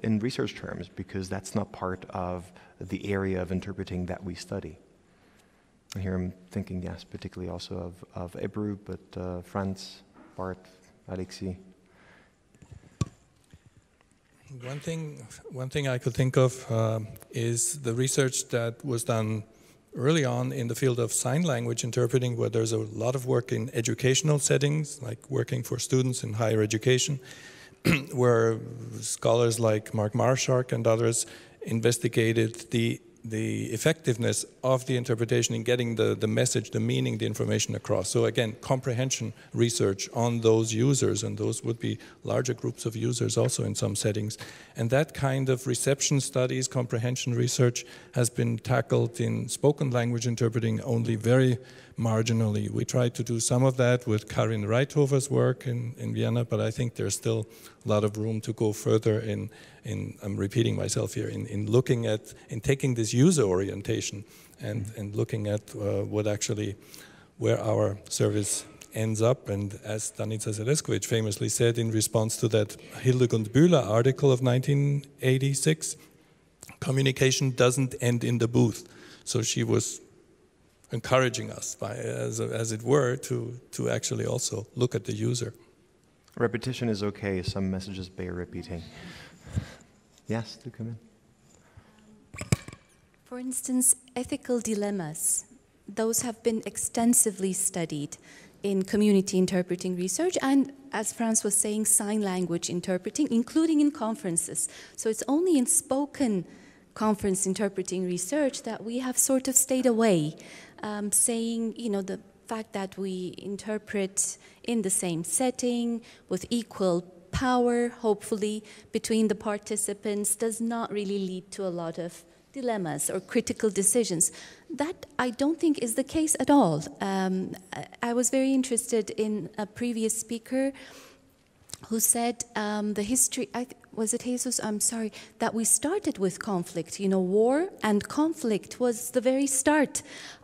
A: in research terms, because that's not part of the area of interpreting that we study? And here I'm thinking, yes, particularly also of Ebru, but Franz, Bart, Alexis.
C: One thing I could think of is the research that was done early on in the field of sign language interpreting, where there's a lot of work in educational settings, like working for students in higher education, where scholars like Mark Marshark and others investigated the effectiveness of the interpretation in getting the message, the meaning, the information across. So again, comprehension research on those users, and those would be larger groups of users also in some settings. And that kind of reception studies, comprehension research has been tackled in spoken language interpreting only very marginally. We tried to do some of that with Karin Reithofer's work in Vienna, but I think there's still a lot of room to go further in I'm repeating myself here, in looking at, in taking this user orientation and looking at what actually, where our service ends up. And as Danica Zaleskovic famously said in response to that Hildegund Bühler article of 1986, communication doesn't end in the booth. So she was encouraging us, as it were, to actually also look at the user.
A: Repetition is okay. Some messages bear repeating. Yes, do come in.
B: For instance, ethical dilemmas. Those have been extensively studied in community interpreting research and, as Franz was saying, sign language interpreting, including in conferences. So it's only in spoken conference interpreting research that we have sort of stayed away, saying, you know, the fact that we interpret in the same setting with equal power, hopefully, between the participants does not really lead to a lot of dilemmas or critical decisions. That I don't think is the case at all. I was very interested in a previous speaker who said the history, was it Jesus? I'm sorry, that we started with conflict. You know, war and conflict was the very start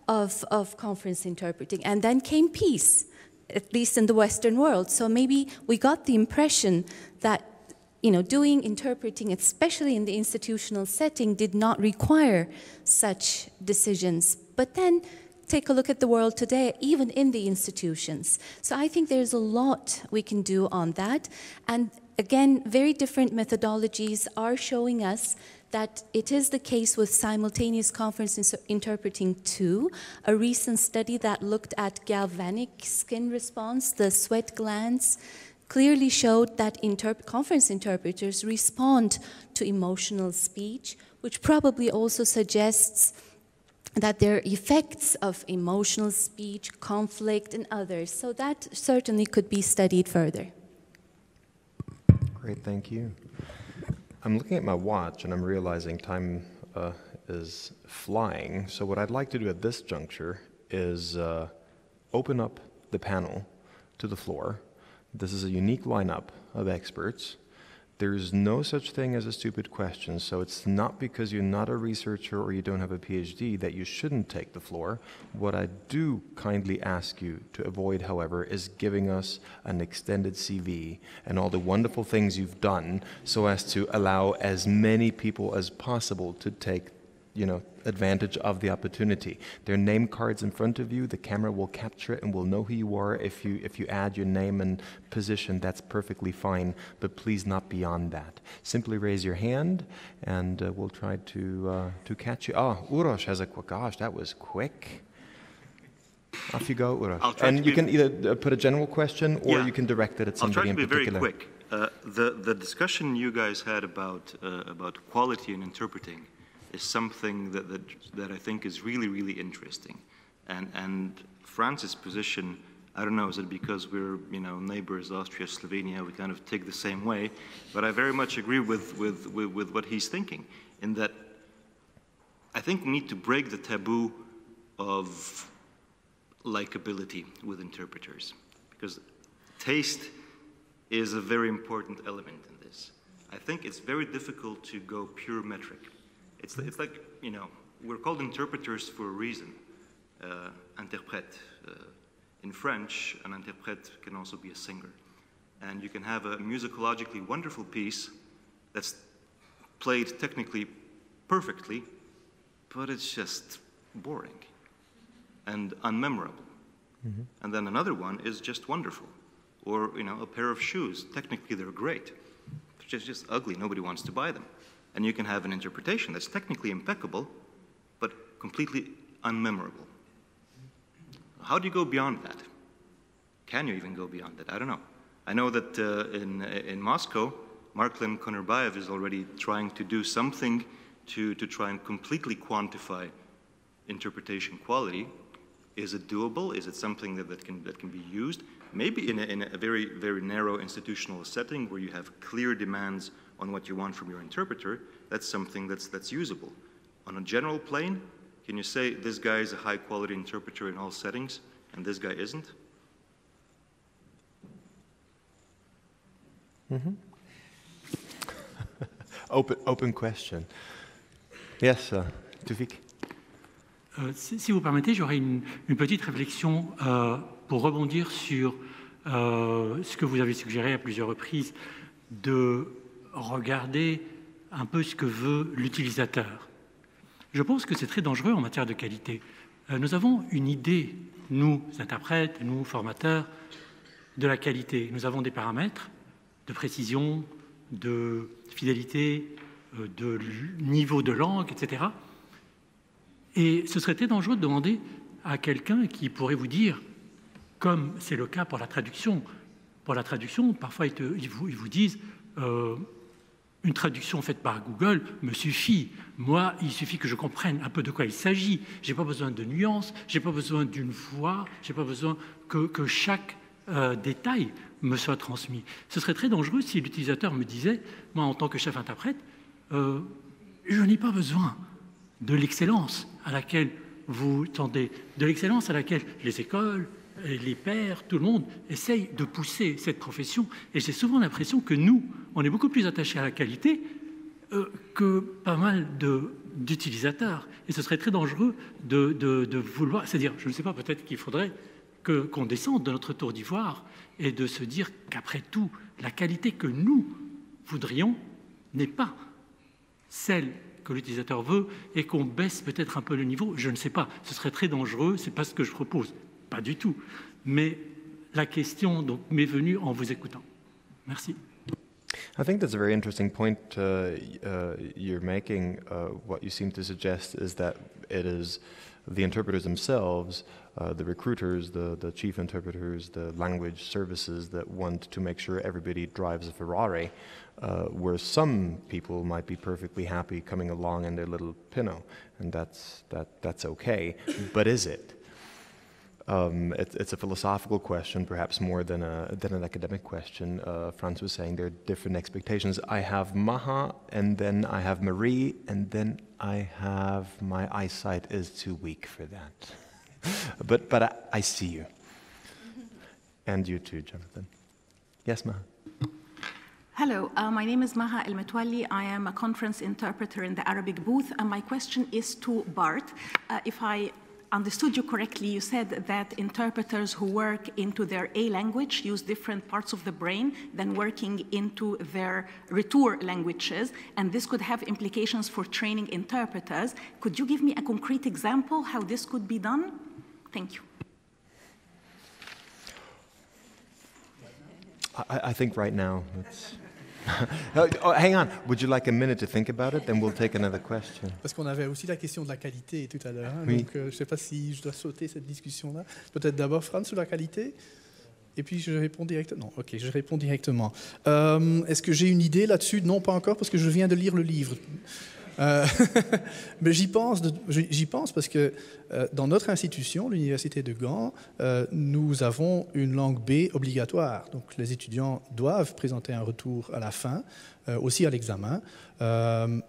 B: of conference interpreting, and then came peace, at least in the Western world. So maybe we got the impression that, you know, doing interpreting, especially in the institutional setting, did not require such decisions. But then take a look at the world today, even in the institutions. So I think there's a lot we can do on that. And again, very different methodologies are showing us that it is the case with simultaneous conference interpreting too. A recent study that looked at galvanic skin response, the sweat glands, clearly showed that conference interpreters respond to emotional speech, which probably also suggests that there are effects of emotional speech, conflict, and others. So that certainly could be studied further.
A: Great, thank you. I'm looking at my watch and I'm realizing time is flying. So what I'd like to do at this juncture is open up the panel to the floor. This is a unique lineup of experts. There's no such thing as a stupid question, so it's not because you're not a researcher or you don't have a PhD that you shouldn't take the floor. What I do kindly ask you to avoid, however, is giving us an extended CV and all the wonderful things you've done so as to allow as many people as possible to take advantage of the opportunity. There are name cards in front of you. The camera will capture it and will know who you are. If you add your name and position, that's perfectly fine, but please not beyond that. Simply raise your hand, and we'll try to catch you. Oh, Uroš has a quick. Gosh, that was quick. Off you go, Uroš. And you can either put a general question or you can direct it at somebody in particular.
F: I'll try to be very quick. The discussion you guys had about quality and interpreting is something that I think is really, really interesting. And Franz's position, I don't know, is it because we're neighbors, Austria, Slovenia, we kind of take the same way, but I very much agree with what he's thinking, in that I think we need to break the taboo of likability with interpreters, because taste is a very important element in this. I think it's very difficult to go pure metric. It's like, we're called interpreters for a reason. Interprète. In French, an interprète can also be a singer. And you can have a musicologically wonderful piece that's played technically perfectly, but it's just boring and unmemorable. Mm-hmm. And then another one is just wonderful. Or, a pair of shoes. Technically, they're great. They're just ugly. Nobody wants to buy them. And you can have an interpretation that's technically impeccable, but completely unmemorable. How do you go beyond that? Can you even go beyond that? I don't know. I know that in Moscow, Marklin Konerbayev is already trying to do something to try and completely quantify interpretation quality. Is it doable? Is it something that can be used? Maybe in a very, very narrow institutional setting where you have clear demands on what you want from your interpreter, that's something that's usable. On a general plane, can you say this guy is a high-quality interpreter in all settings, and this guy isn't?
A: Mm-hmm. Open question. Yes, Tufik.
G: Si vous permettez, j'aurais une petite réflexion pour rebondir sur ce que vous avez suggéré à plusieurs reprises, de regarder un peu ce que veut l'utilisateur. Je pense que c'est très dangereux en matière de qualité. Nous avons une idée, nous interprètes, nous formateurs, de la qualité. Nous avons des paramètres de précision, de fidélité, de niveau de langue, etc. Et ce serait très dangereux de demander à quelqu'un qui pourrait vous dire, comme c'est le cas pour la traduction, parfois ils vous disent une traduction faite par Google me suffit. Moi, il suffit que je comprenne un peu de quoi il s'agit. Je n'ai pas besoin de nuances, je n'ai pas besoin d'une voix, je n'ai pas besoin que chaque détail me soit transmis. Ce serait très dangereux si l'utilisateur me disait, moi en tant que chef interprète, je n'ai pas besoin de l'excellence à laquelle vous tendez, de l'excellence à laquelle les écoles, les pairs, tout le monde essaye de pousser cette profession. Et j'ai souvent l'impression que nous, on est beaucoup plus attachés à la qualité que pas mal d'utilisateurs. Et ce serait très dangereux de vouloir... C'est-à-dire, je ne sais pas, peut-être qu'il faudrait qu'on descende de notre tour d'ivoire et de se dire qu'après tout, la qualité que nous voudrions n'est pas celle que l'utilisateur veut et qu'on baisse peut-être un peu le niveau. Je ne sais pas, ce serait très dangereux, ce n'est pas ce que je propose. Pas du tout. Mais la question m'est venue en vous écoutant. Merci.
A: I think that's a very interesting point you're making. What you seem to suggest is that it is the interpreters themselves, the recruiters, the chief interpreters, the language services that want to make sure everybody drives a Ferrari, where some people might be perfectly happy coming along in their little Pinot, and that's okay. But is it? It's a philosophical question, perhaps more than an academic question. Franz was saying there are different expectations. I have Maha, and then I have Marie, and then I have my eyesight is too weak for that. but I see you. And you too, Jonathan. Yes, Maha.
H: Hello, my name is Maha El-Metwali. I am a conference interpreter in the Arabic booth, and my question is to Bart. If I understood you correctly, you said that interpreters who work into their A language use different parts of the brain than working into their retour languages, and this could have implications for training interpreters. Could you give me a concrete example how this could be done? Thank you.
A: I think right now, oh, hang on, would you like a minute to think about it? Then we'll take another question.
D: Parce qu'on avait aussi la question de la qualité tout à l'heure, hein,
A: oui.
D: Donc je ne sais pas si je dois sauter cette discussion-là. Peut-être d'abord Franz sur la qualité, et puis je réponds directement. Non, ok, je réponds directement. Est-ce que j'ai une idée là-dessus? Non, pas encore, parce que je viens de lire le livre. Mais j'y pense parce que dans notre institution, l'université de Gand, nous avons une langue B obligatoire. Donc les étudiants doivent présenter un retour à la fin, aussi à l'examen. D'après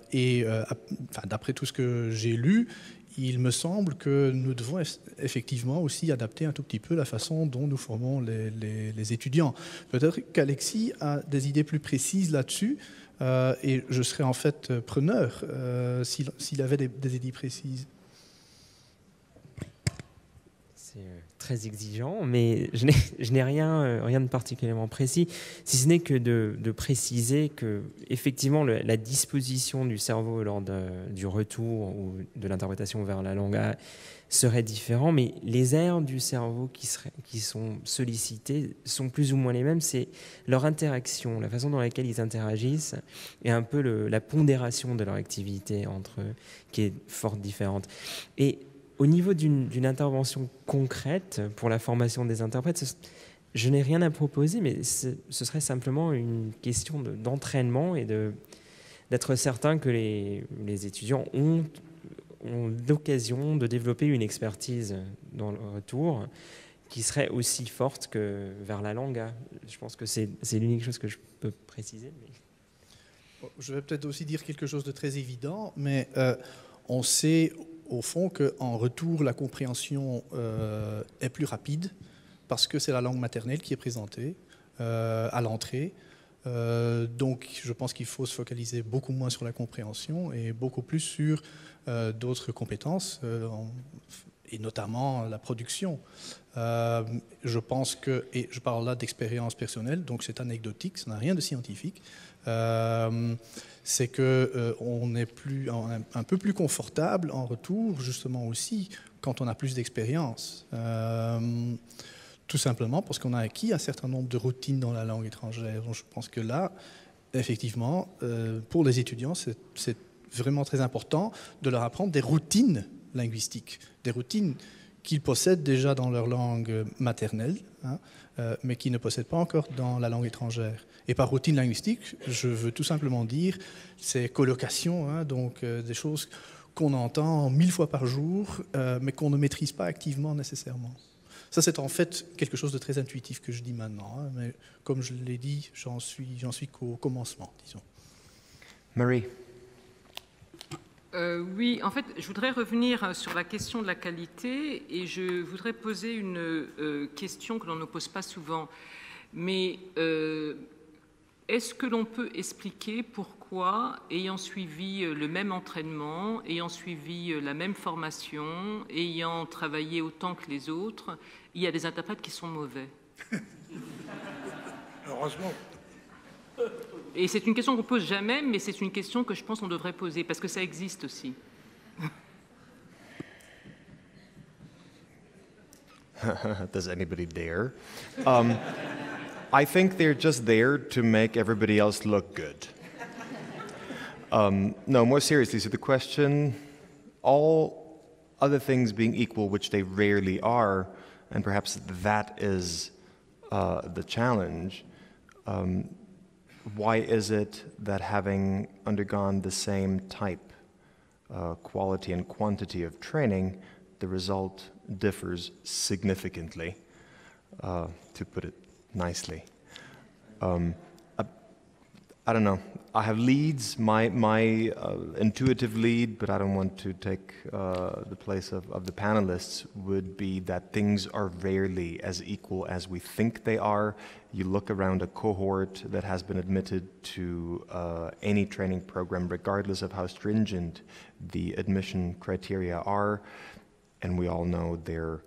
D: tout ce que j'ai lu, il me semble que nous devons effectivement aussi adapter un tout petit peu la façon dont nous formons les étudiants. Peut-être qu'Alexis a des idées plus précises là-dessus. Et je serais en fait preneur s'il avait des idées précises.
E: C'est très exigeant, mais je n'ai rien de particulièrement précis, si ce n'est que de préciser que effectivement la disposition du cerveau lors du retour ou de l'interprétation vers la langue serait différent, mais les aires du cerveau qui sont sollicités sont plus ou moins les mêmes. C'est leur interaction, la façon dans laquelle ils interagissent et un peu la pondération de leur activité entre eux qui est fort différente. Et au niveau d'une intervention concrète pour la formation des interprètes, je n'ai rien à proposer, mais ce serait simplement une question d'entraînement et d'être certain que les étudiants ont l'occasion de développer une expertise dans le retour qui serait aussi forte que vers la langue. Je pense que c'est l'unique chose que je peux préciser. Mais...
D: Je vais peut-être aussi dire quelque chose de très évident, mais on sait au fond qu'en retour, la compréhension est plus rapide parce que c'est la langue maternelle qui est présentée à l'entrée. Donc je pense qu'il faut se focaliser beaucoup moins sur la compréhension et beaucoup plus sur d'autres compétences, et notamment la production. Je pense que, et je parle là d'expérience personnelle, donc c'est anecdotique, ça n'a rien de scientifique, c'est qu'on est un peu plus confortable en retour, justement aussi, quand on a plus d'expérience. Tout simplement parce qu'on a acquis un certain nombre de routines dans la langue étrangère. Donc je pense que là, effectivement, pour les étudiants, c'est vraiment très important de leur apprendre des routines linguistiques, des routines qu'ils possèdent déjà dans leur langue maternelle, hein, mais qu'ils ne possèdent pas encore dans la langue étrangère. Et par routine linguistique, je veux tout simplement dire ces collocations, hein, donc des choses qu'on entend 1000 fois par jour, mais qu'on ne maîtrise pas activement nécessairement. Ça, c'est en fait quelque chose de très intuitif que je dis maintenant, hein, mais comme je l'ai dit, j'en suis qu'au commencement, disons.
A: Marie.
I: Oui, en fait, je voudrais revenir sur la question de la qualité et je voudrais poser une question que l'on ne pose pas souvent. Mais est-ce que l'on peut expliquer pourquoi, ayant suivi le même entraînement, ayant suivi la même formation, ayant travaillé autant que les autres, il y a des interprètes qui sont mauvais?
J: Heureusement.
I: Et c'est une question qu'on ne pose jamais, mais c'est une question que je pense qu'on devrait poser, parce que ça existe aussi.
A: Does anybody dare? I think they're just there to make everybody else look good. No, more seriously, so the question, all other things being equal, which they rarely are, and perhaps that is the challenge, why is it that having undergone the same type, quality and quantity of training, the result differs significantly, to put it nicely? I don't know. I have leads, my intuitive lead, but I don't want to take the place of the panelists, would be that things are rarely as equal as we think they are. You look around a cohort that has been admitted to any training program, regardless of how stringent the admission criteria are, and we all know they're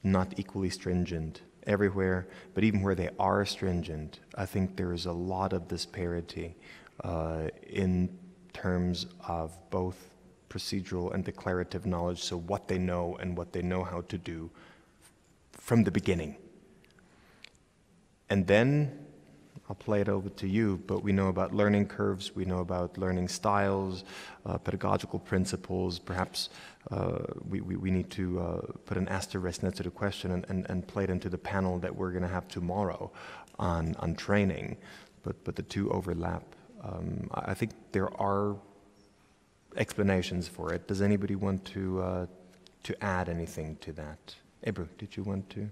A: not equally stringent everywhere, but even where they are stringent, I think there is a lot of disparity in terms of both procedural and declarative knowledge, so what they know and what they know how to do from the beginning. And then, I'll play it over to you, but we know about learning curves, we know about learning styles, pedagogical principles. Perhaps we need to put an asterisk next to the question and play it into the panel that we're going to have tomorrow on training, but the two overlap. I think there are explanations for it. Does anybody want to add anything to that? Ebru, did you want to?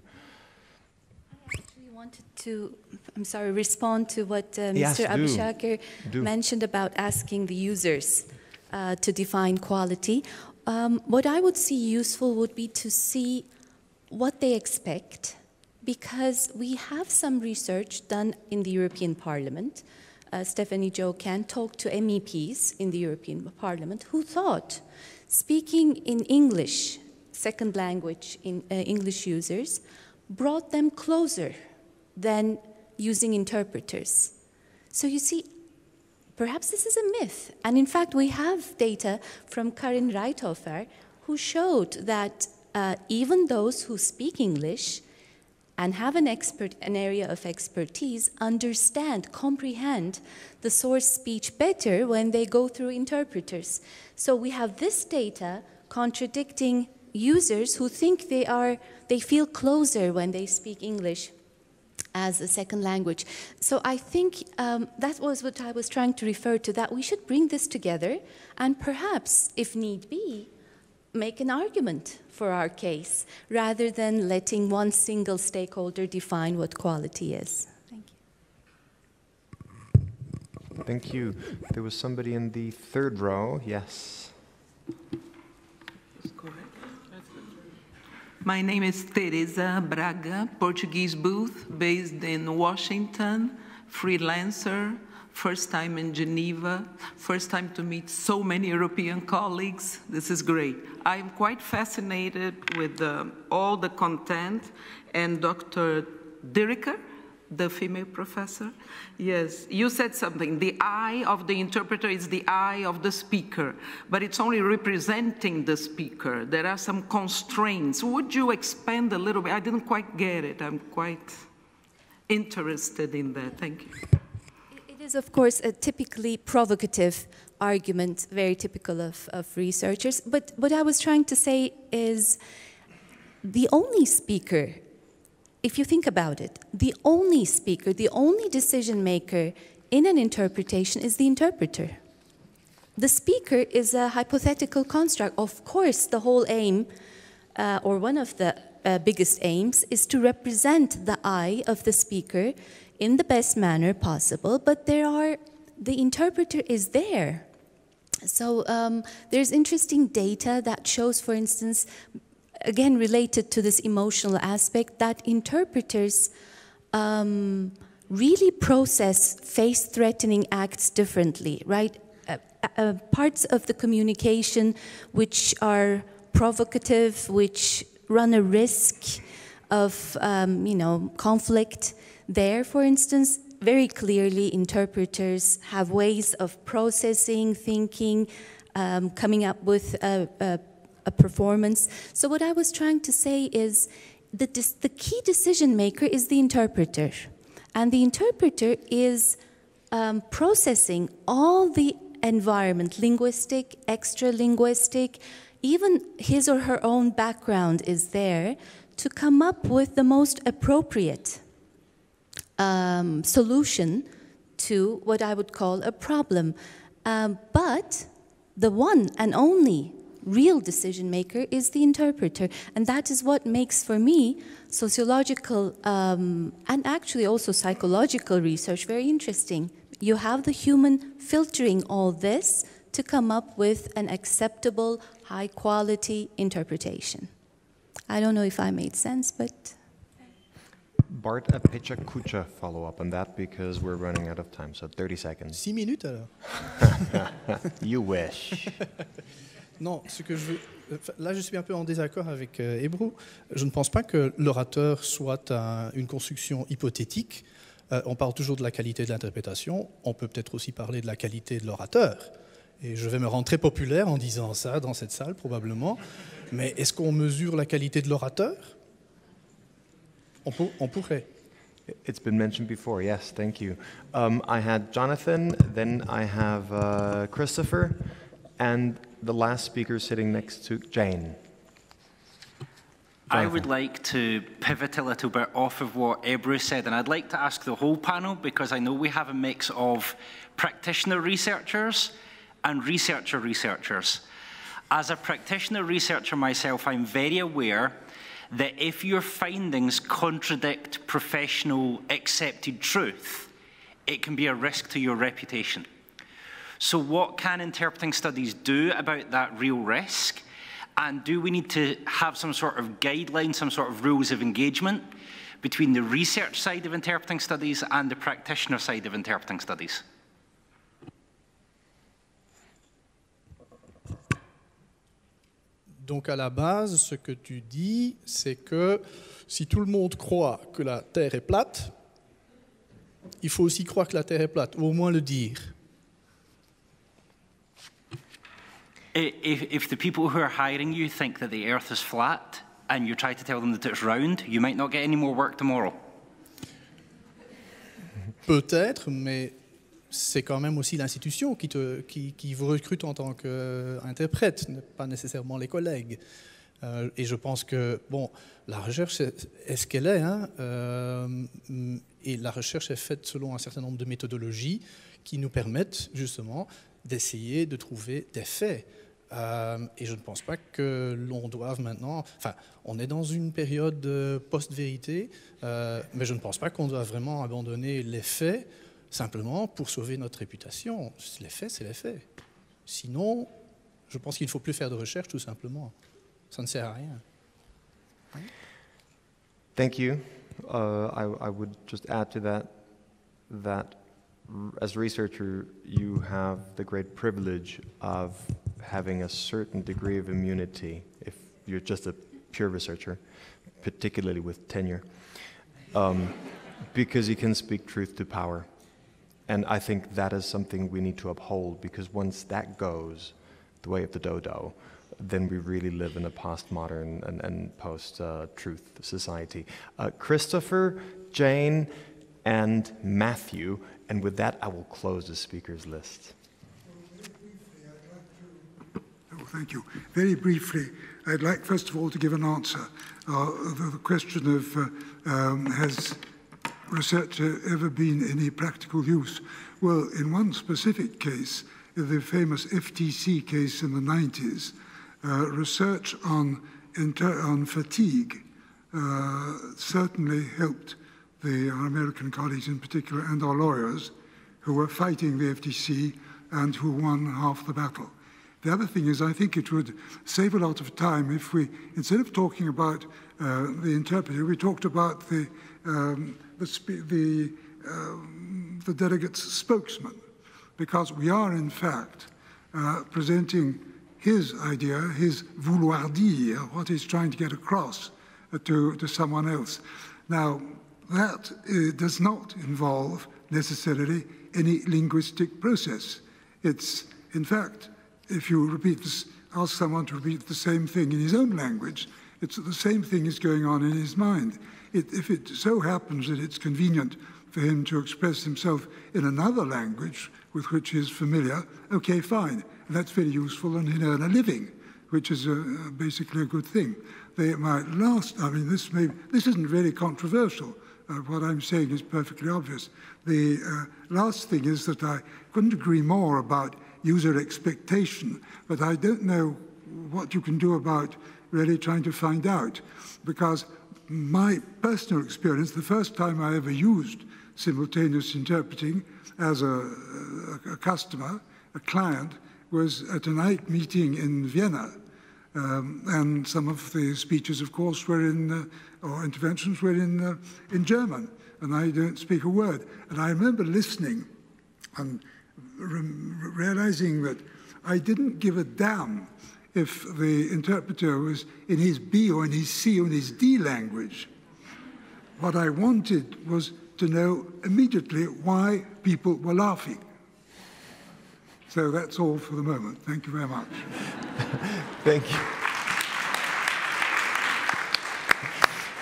B: I actually wanted to, respond to what
A: Yes,
B: Mr. Abushaker
A: do.
B: mentioned about asking the users to define quality. What I would see useful would be to see what they expect, because we have some research done in the European Parliament. Stephanie Jo can talk to MEPs in the European Parliament who thought speaking in English, second language in English users, brought them closer than using interpreters. So you see, perhaps this is a myth. And in fact, we have data from Karin Reithofer who showed that even those who speak English and have an area of expertise understand, comprehend the source speech better when they go through interpreters. So we have this data contradicting users who think they feel closer when they speak English as a second language. So I think that was what I was trying to refer to, that we should bring this together and perhaps, if need be, make an argument for our case, rather than letting one single stakeholder define what quality is. Thank you.
A: Thank you. There was somebody in the third row. Yes.
J: My name is Teresa Braga, Portuguese booth, based in Washington, freelancer, first time in Geneva, first time to meet so many European colleagues. This is great. I'm quite fascinated with all the content, and Dr. Diriker, the female professor, yes, you said something. The eye of the interpreter is the eye of the speaker, but it's only representing the speaker. There are some constraints. Would you expand a little bit? I didn't quite get it. I'm quite interested in that. Thank you.
B: It is, of course, a typically provocative argument, very typical of researchers. But what I was trying to say is the only speaker, if you think about it, the only speaker, the only decision maker in an interpretation is the interpreter. The speaker is a hypothetical construct. Of course, the whole aim, or one of the biggest aims, is to represent the eye of the speaker in the best manner possible, but the interpreter is there. So there's interesting data that shows, for instance, again related to this emotional aspect, that interpreters really process face-threatening acts differently, right? Parts of the communication which are provocative, which run a risk of conflict. There, for instance, very clearly interpreters have ways of processing, thinking, coming up with a performance. So what I was trying to say is that the key decision maker is the interpreter. And the interpreter is processing all the environment, linguistic, extra-linguistic, even his or her own background is there to come up with the most appropriate solution to what I would call a problem. But the one and only real decision maker is the interpreter. And that is what makes, for me, sociological and actually also psychological research very interesting. You have the human filtering all this to come up with an acceptable, high-quality interpretation. I don't know if I made sense, but...
A: Bart, a Pecha Kucha follow-up on that, because we're running out of time, so 30 seconds.
D: 6 minutes alors.
A: You wish.
D: Non, ce que je veux... Là, je suis un peu en désaccord avec Ebru. Je ne pense pas que l'orateur soit une construction hypothétique. On parle toujours de la qualité de l'interprétation. On peut peut-être aussi parler de la qualité de l'orateur. Et je vais me rendre très populaire en disant ça dans cette salle, probablement. Mais est-ce qu'on mesure la qualité de l'orateur? On pourrait.
A: It's been mentioned before, yes, thank you. I had Jonathan, then I have Christopher, and the last speaker sitting next to Jane.
K: I would like to pivot a little bit off of what Ebru said, and I'd like to ask the whole panel, because I know we have a mix of practitioner researchers and researchers. As a practitioner researcher myself, I'm very aware that if your findings contradict professional accepted truth, it can be a risk to your reputation. So what can interpreting studies do about that real risk? And do we need to have some sort of guidelines, some sort of rules of engagement between the research side of interpreting studies and the practitioner side of interpreting studies?
D: Donc à la base, ce que tu dis, c'est que si tout le monde croit que la Terre est plate, il faut aussi croire que la Terre est plate, ou au moins le dire.
K: If the people who are hiring you think that the Earth is flat and you try to tell them that it's round, you might not get any more work tomorrow.
D: Peut-être, mais c'est quand même aussi l'institution qui vous recrute en tant qu'interprète, pas nécessairement les collègues. Et je pense que, bon, la recherche est ce qu'elle est, hein, et la recherche est faite selon un certain nombre de méthodologies qui nous permettent justement d'essayer de trouver des faits. Et je ne pense pas que l'on doive maintenant... Enfin, on est dans une période post-vérité, mais je ne pense pas qu'on doit vraiment abandonner les faits simplement pour sauver notre réputation. Les faits, c'est les faits. Sinon, je pense qu'il ne faut plus faire de recherche, tout simplement. Ça ne sert à rien.
A: Thank you. I would just add to that as a researcher, you have the great privilege of having a certain degree of immunity if you're just a pure researcher, particularly with tenure, because you can speak truth to power. And I think that is something we need to uphold, because once that goes the way of the dodo, then we really live in a postmodern and post-truth society. Christopher, Jane, and Matthew, and with that I will close the speakers list.
L: Thank you. Very briefly, I'd like first of all to give an answer. The question of has research ever been any practical use? Well, in one specific case, the famous FTC case in the 90s, research on fatigue certainly helped our American colleagues in particular and our lawyers who were fighting the FTC and who won half the battle. The other thing is I think it would save a lot of time if we, instead of talking about the interpreter, we talked about the delegate's spokesman, because we are in fact presenting his idea, his vouloir dire, what he's trying to get across to someone else. Now, that does not involve necessarily any linguistic process. It's, in fact, if you repeat this, ask someone to repeat the same thing in his own language, it's the same thing is going on in his mind. If it so happens that it's convenient for him to express himself in another language with which he is familiar, okay, fine. And that's very useful, and he'll earn a living, which is basically a good thing. This isn't really controversial. What I'm saying is perfectly obvious. The last thing is that I couldn't agree more about user expectation, but I don't know what you can do about really trying to find out, because my personal experience, the first time I ever used simultaneous interpreting as a customer, a client, was at an UNIGE meeting in Vienna. And some of the speeches, of course, were or interventions were in German, and I don't speak a word. And I remember listening and realizing that I didn't give a damn if the interpreter was in his B or in his C or in his D language. What I wanted was to know immediately why people were laughing. So that's all for the moment. Thank you very much.
A: Thank you.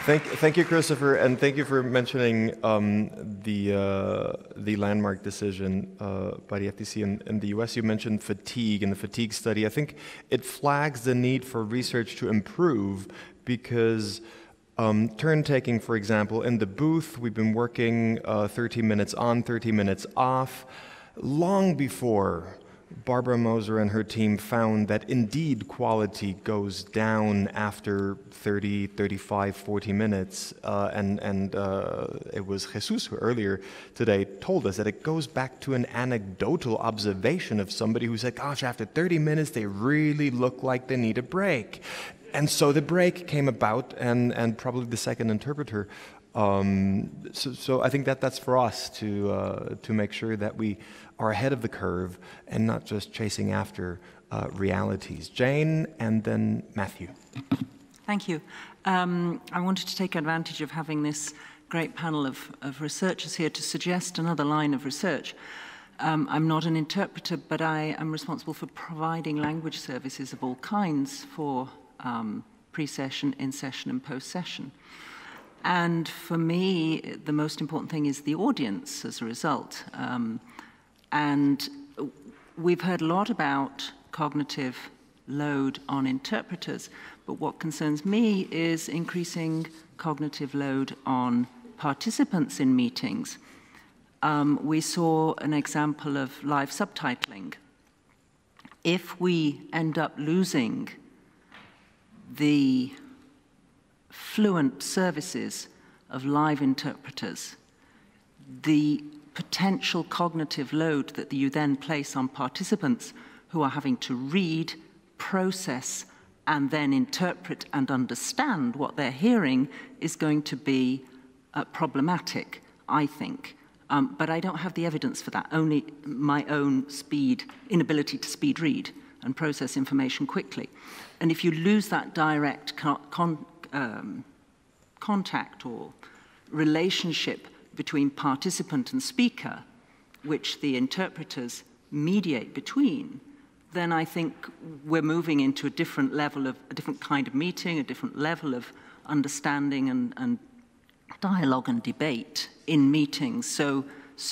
A: Thank you, Christopher, and thank you for mentioning the landmark decision by the FTC in the US. You mentioned fatigue and the fatigue study. I think it flags the need for research to improve because turn-taking, for example, in the booth, we've been working 30 minutes on, 30 minutes off, long before Barbara Moser and her team found that indeed quality goes down after 30, 35, 40 minutes. And it was Jesus who earlier today told us that it goes back to an anecdotal observation of somebody who said, gosh, after 30 minutes, they really look like they need a break. And so the break came about, and probably the second interpreter. So I think that's for us to make sure that we are ahead of the curve and not just chasing after realities. Jane, and then Matthew.
J: Thank you. I wanted to take advantage of having this great panel of researchers here to suggest another line of research. I'm not an interpreter, but I am responsible for providing language services of all kinds for pre-session, in-session, and post-session. And for me, the most important thing is the audience as a result. And we've heard a lot about cognitive load on interpreters, but what concerns me is increasing cognitive load on participants in meetings. We saw an example of live subtitling. If we end up losing the fluent services of live interpreters, the potential cognitive load that you then place on participants who are having to read, process, and then interpret and understand what they're hearing is going to be problematic, I think. But I don't have the evidence for that, only my own inability to speed read and process information quickly. And if you lose that direct contact or relationship between participant and speaker, which the interpreters mediate between, then I think we're moving into a different level of, a different kind of meeting, a different level of understanding and dialogue and debate in meetings. So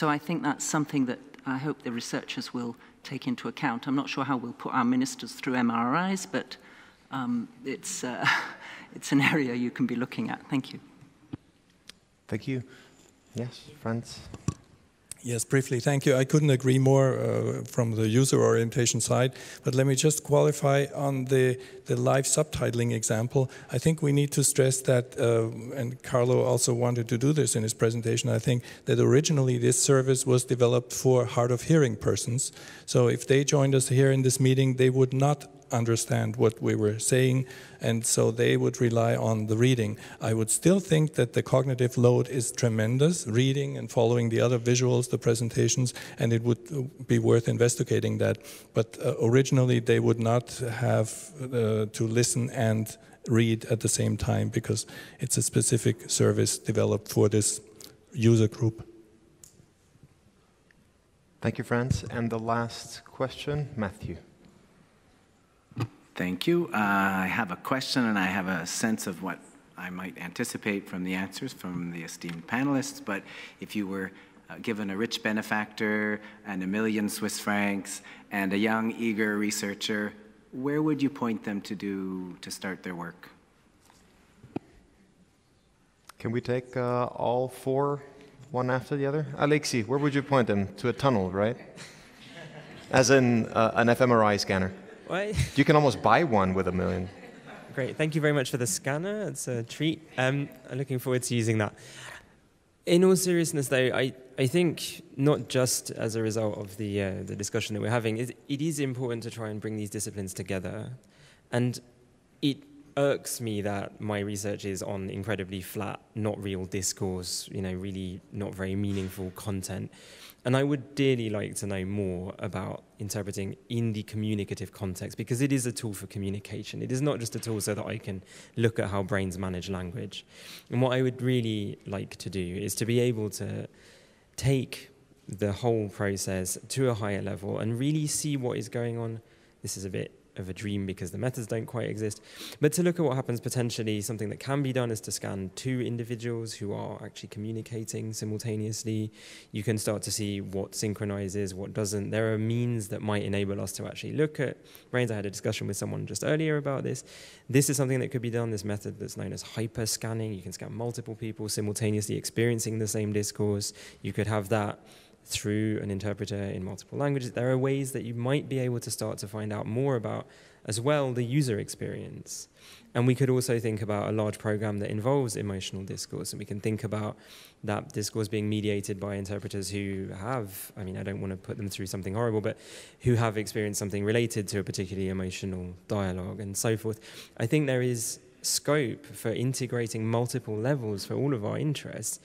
J: I think that's something that I hope the researchers will take into account. I'm not sure how we'll put our ministers through MRIs, but it's an area you can be looking at. Thank you.
A: Thank you. Yes, Franz.
C: Yes, briefly, thank you. I couldn't agree more from the user orientation side, but let me just qualify on the live subtitling example. I think we need to stress that, and Carlo also wanted to do this in his presentation, I think that originally this service was developed for hard of hearing persons. So if they joined us here in this meeting, they would not understand what we were saying, and so they would rely on the reading. I would still think that the cognitive load is tremendous, reading and following the other visuals, the presentations, and it would be worth investigating that. But originally they would not have to listen and read at the same time because it's a specific service developed for this user group.
A: Thank you, Franz. And the last question, Matthew.
M: Thank you. I have a question and I have a sense of what I might anticipate from the answers from the esteemed panelists, but if you were given a rich benefactor and 1 million Swiss francs and a young, eager researcher, where would you point them to start their work?
A: Can we take all four, one after the other? Alexis, where would you point them? To a tunnel, right? As in an fMRI scanner.
E: What?
A: You can almost buy one with 1 million.
E: Great, thank you very much for the scanner. It's a treat. I'm looking forward to using that. In all seriousness, though, I think not just as a result of the discussion that we're having, it is important to try and bring these disciplines together. And it irks me that my research is on incredibly flat, not real discourse, really not very meaningful content. And I would dearly like to know more about interpreting in the communicative context, because it is a tool for communication. It is not just a tool so that I can look at how brains manage language. And what I would really like to do is to be able to take the whole process to a higher level and really see what is going on. This is a bit of a dream because the methods don't quite exist, but to look at what happens potentially. Something that can be done is to scan two individuals who are actually communicating simultaneously. You can start to see what synchronizes, what doesn't. There are means that might enable us to actually look at brains. I had a discussion with someone just earlier about this. This is something that could be done, this method that's known as hyper-scanning. You can scan multiple people simultaneously experiencing the same discourse. You could have that through an interpreter in multiple languages. There are ways that you might be able to start to find out more about as well the user experience. And we could also think about a large program that involves emotional discourse, and we can think about that discourse being mediated by interpreters who have, I don't want to put them through something horrible, but who have experienced something related to a particularly emotional dialogue and so forth. I think there is scope for integrating multiple levels for all of our interests.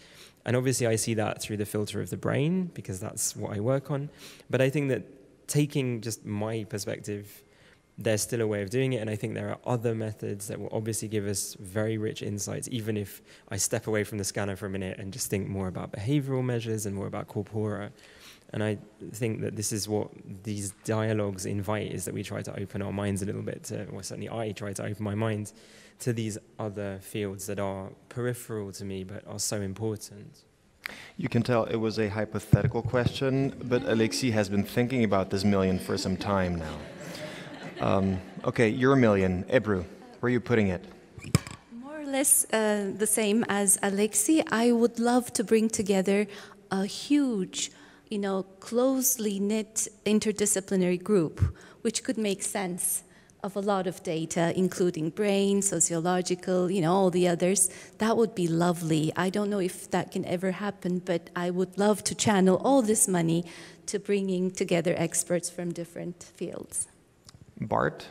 E: And obviously I see that through the filter of the brain, because that's what I work on. But I think that taking just my perspective, there's still a way of doing it. And I think there are other methods that will obviously give us very rich insights, even if I step away from the scanner for a minute and just think more about behavioral measures and more about corpora. And I think that this is what these dialogues invite, is that we try to open our minds a little bit to, or certainly I try to open my mind to these other fields that are peripheral to me but are so important.
A: You can tell it was a hypothetical question, but Alexis has been thinking about this million for some time now. Okay, your million. Ebru, where are you putting it?
B: More or less the same as Alexis. I would love to bring together a huge, closely knit interdisciplinary group, which could make sense of a lot of data, including brain, sociological, all the others. That would be lovely. I don't know if that can ever happen, but I would love to channel all this money to bringing together experts from different fields.
A: Bart,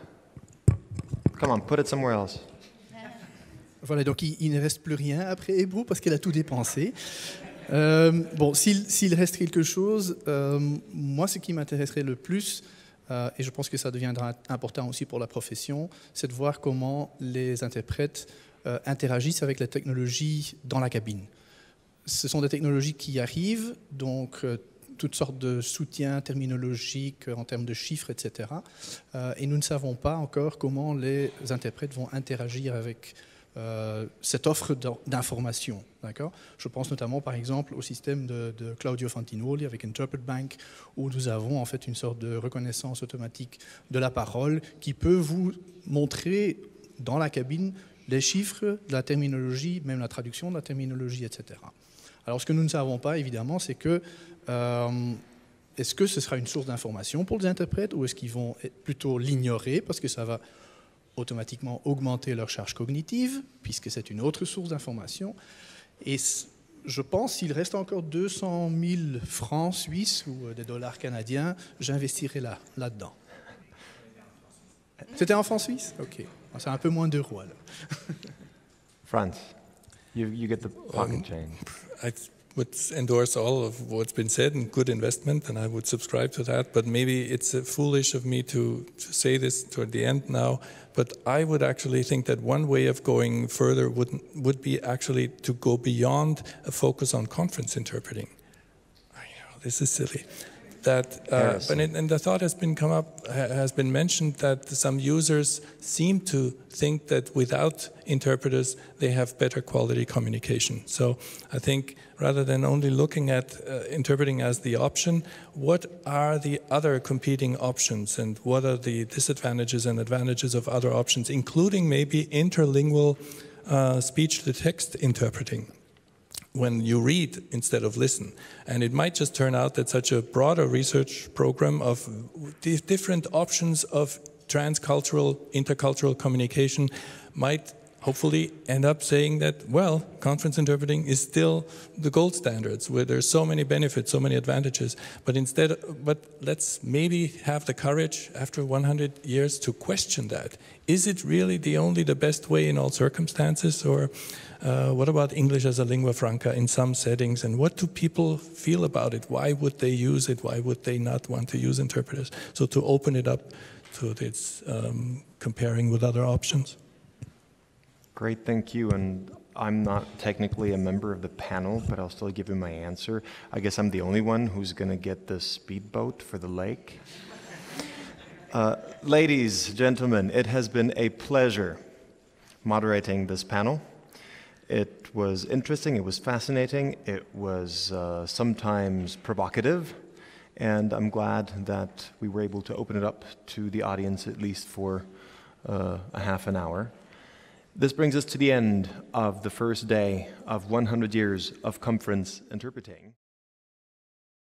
A: come on, put it somewhere else.
D: Voilà, donc il ne reste plus rien après Ebru parce qu'elle a tout dépensé. Bon, s'il reste quelque chose, moi, ce qui m'intéresserait le plus, et je pense que ça deviendra important aussi pour la profession, c'est de voir comment les interprètes interagissent avec la technologie dans la cabine. Ce sont des technologies qui arrivent, donc toutes sortes de soutiens terminologiques en termes de chiffres, etc. Et nous ne savons pas encore comment les interprètes vont interagir avec cette offre d'informations. Je pense notamment par exemple au système de Claudio Fantinoli avec Interpret Bank, où nous avons en fait une sorte de reconnaissance automatique de la parole qui peut vous montrer dans la cabine les chiffres de la terminologie, même la traduction de la terminologie, etc. Alors ce que nous ne savons pas évidemment, c'est que est-ce que ce sera une source d'information pour les interprètes, ou est-ce qu'ils vont plutôt l'ignorer parce que ça va automatiquement augmenter leur charge cognitive, puisque c'est une autre source d'information. Et je pense s'il reste encore 200 000 francs suisses ou des dollars canadiens, j'investirai là-dedans. C'était en francs suisses? Ok. C'est un peu moins d'euros alors.
A: Franz, you get the pocket change.
C: I would endorse all of what's been said, and good investment, and I would subscribe to that. But maybe it's foolish of me to say this toward the end now, but I would actually think that one way of going further would be actually to go beyond a focus on conference interpreting. This is silly. That, and the thought has been mentioned that some users seem to think that without interpreters they have better quality communication. So I think rather than only looking at interpreting as the option, what are the other competing options, and what are the disadvantages and advantages of other options, including maybe interlingual speech-to-text interpreting, when you read instead of listen. And it might just turn out that such a broader research program of different options of transcultural, intercultural communication might hopefully end up saying that, well, conference interpreting is still the gold standards, where there's so many benefits, so many advantages. But let's maybe have the courage after 100 years to question that. Is it really the best way in all circumstances? Or what about English as a lingua franca in some settings? And what do people feel about it? Why would they use it? Why would they not want to use interpreters? So to open it up to its comparing with other options.
A: Great, thank you. And I'm not technically a member of the panel, but I'll still give you my answer. I guess I'm the only one who's going to get the speedboat for the lake. Ladies, gentlemen, it has been a pleasure moderating this panel. It was interesting, it was fascinating, it was sometimes provocative, and I'm glad that we were able to open it up to the audience at least for a half an hour. This brings us to the end of the first day of 100 years of conference interpreting.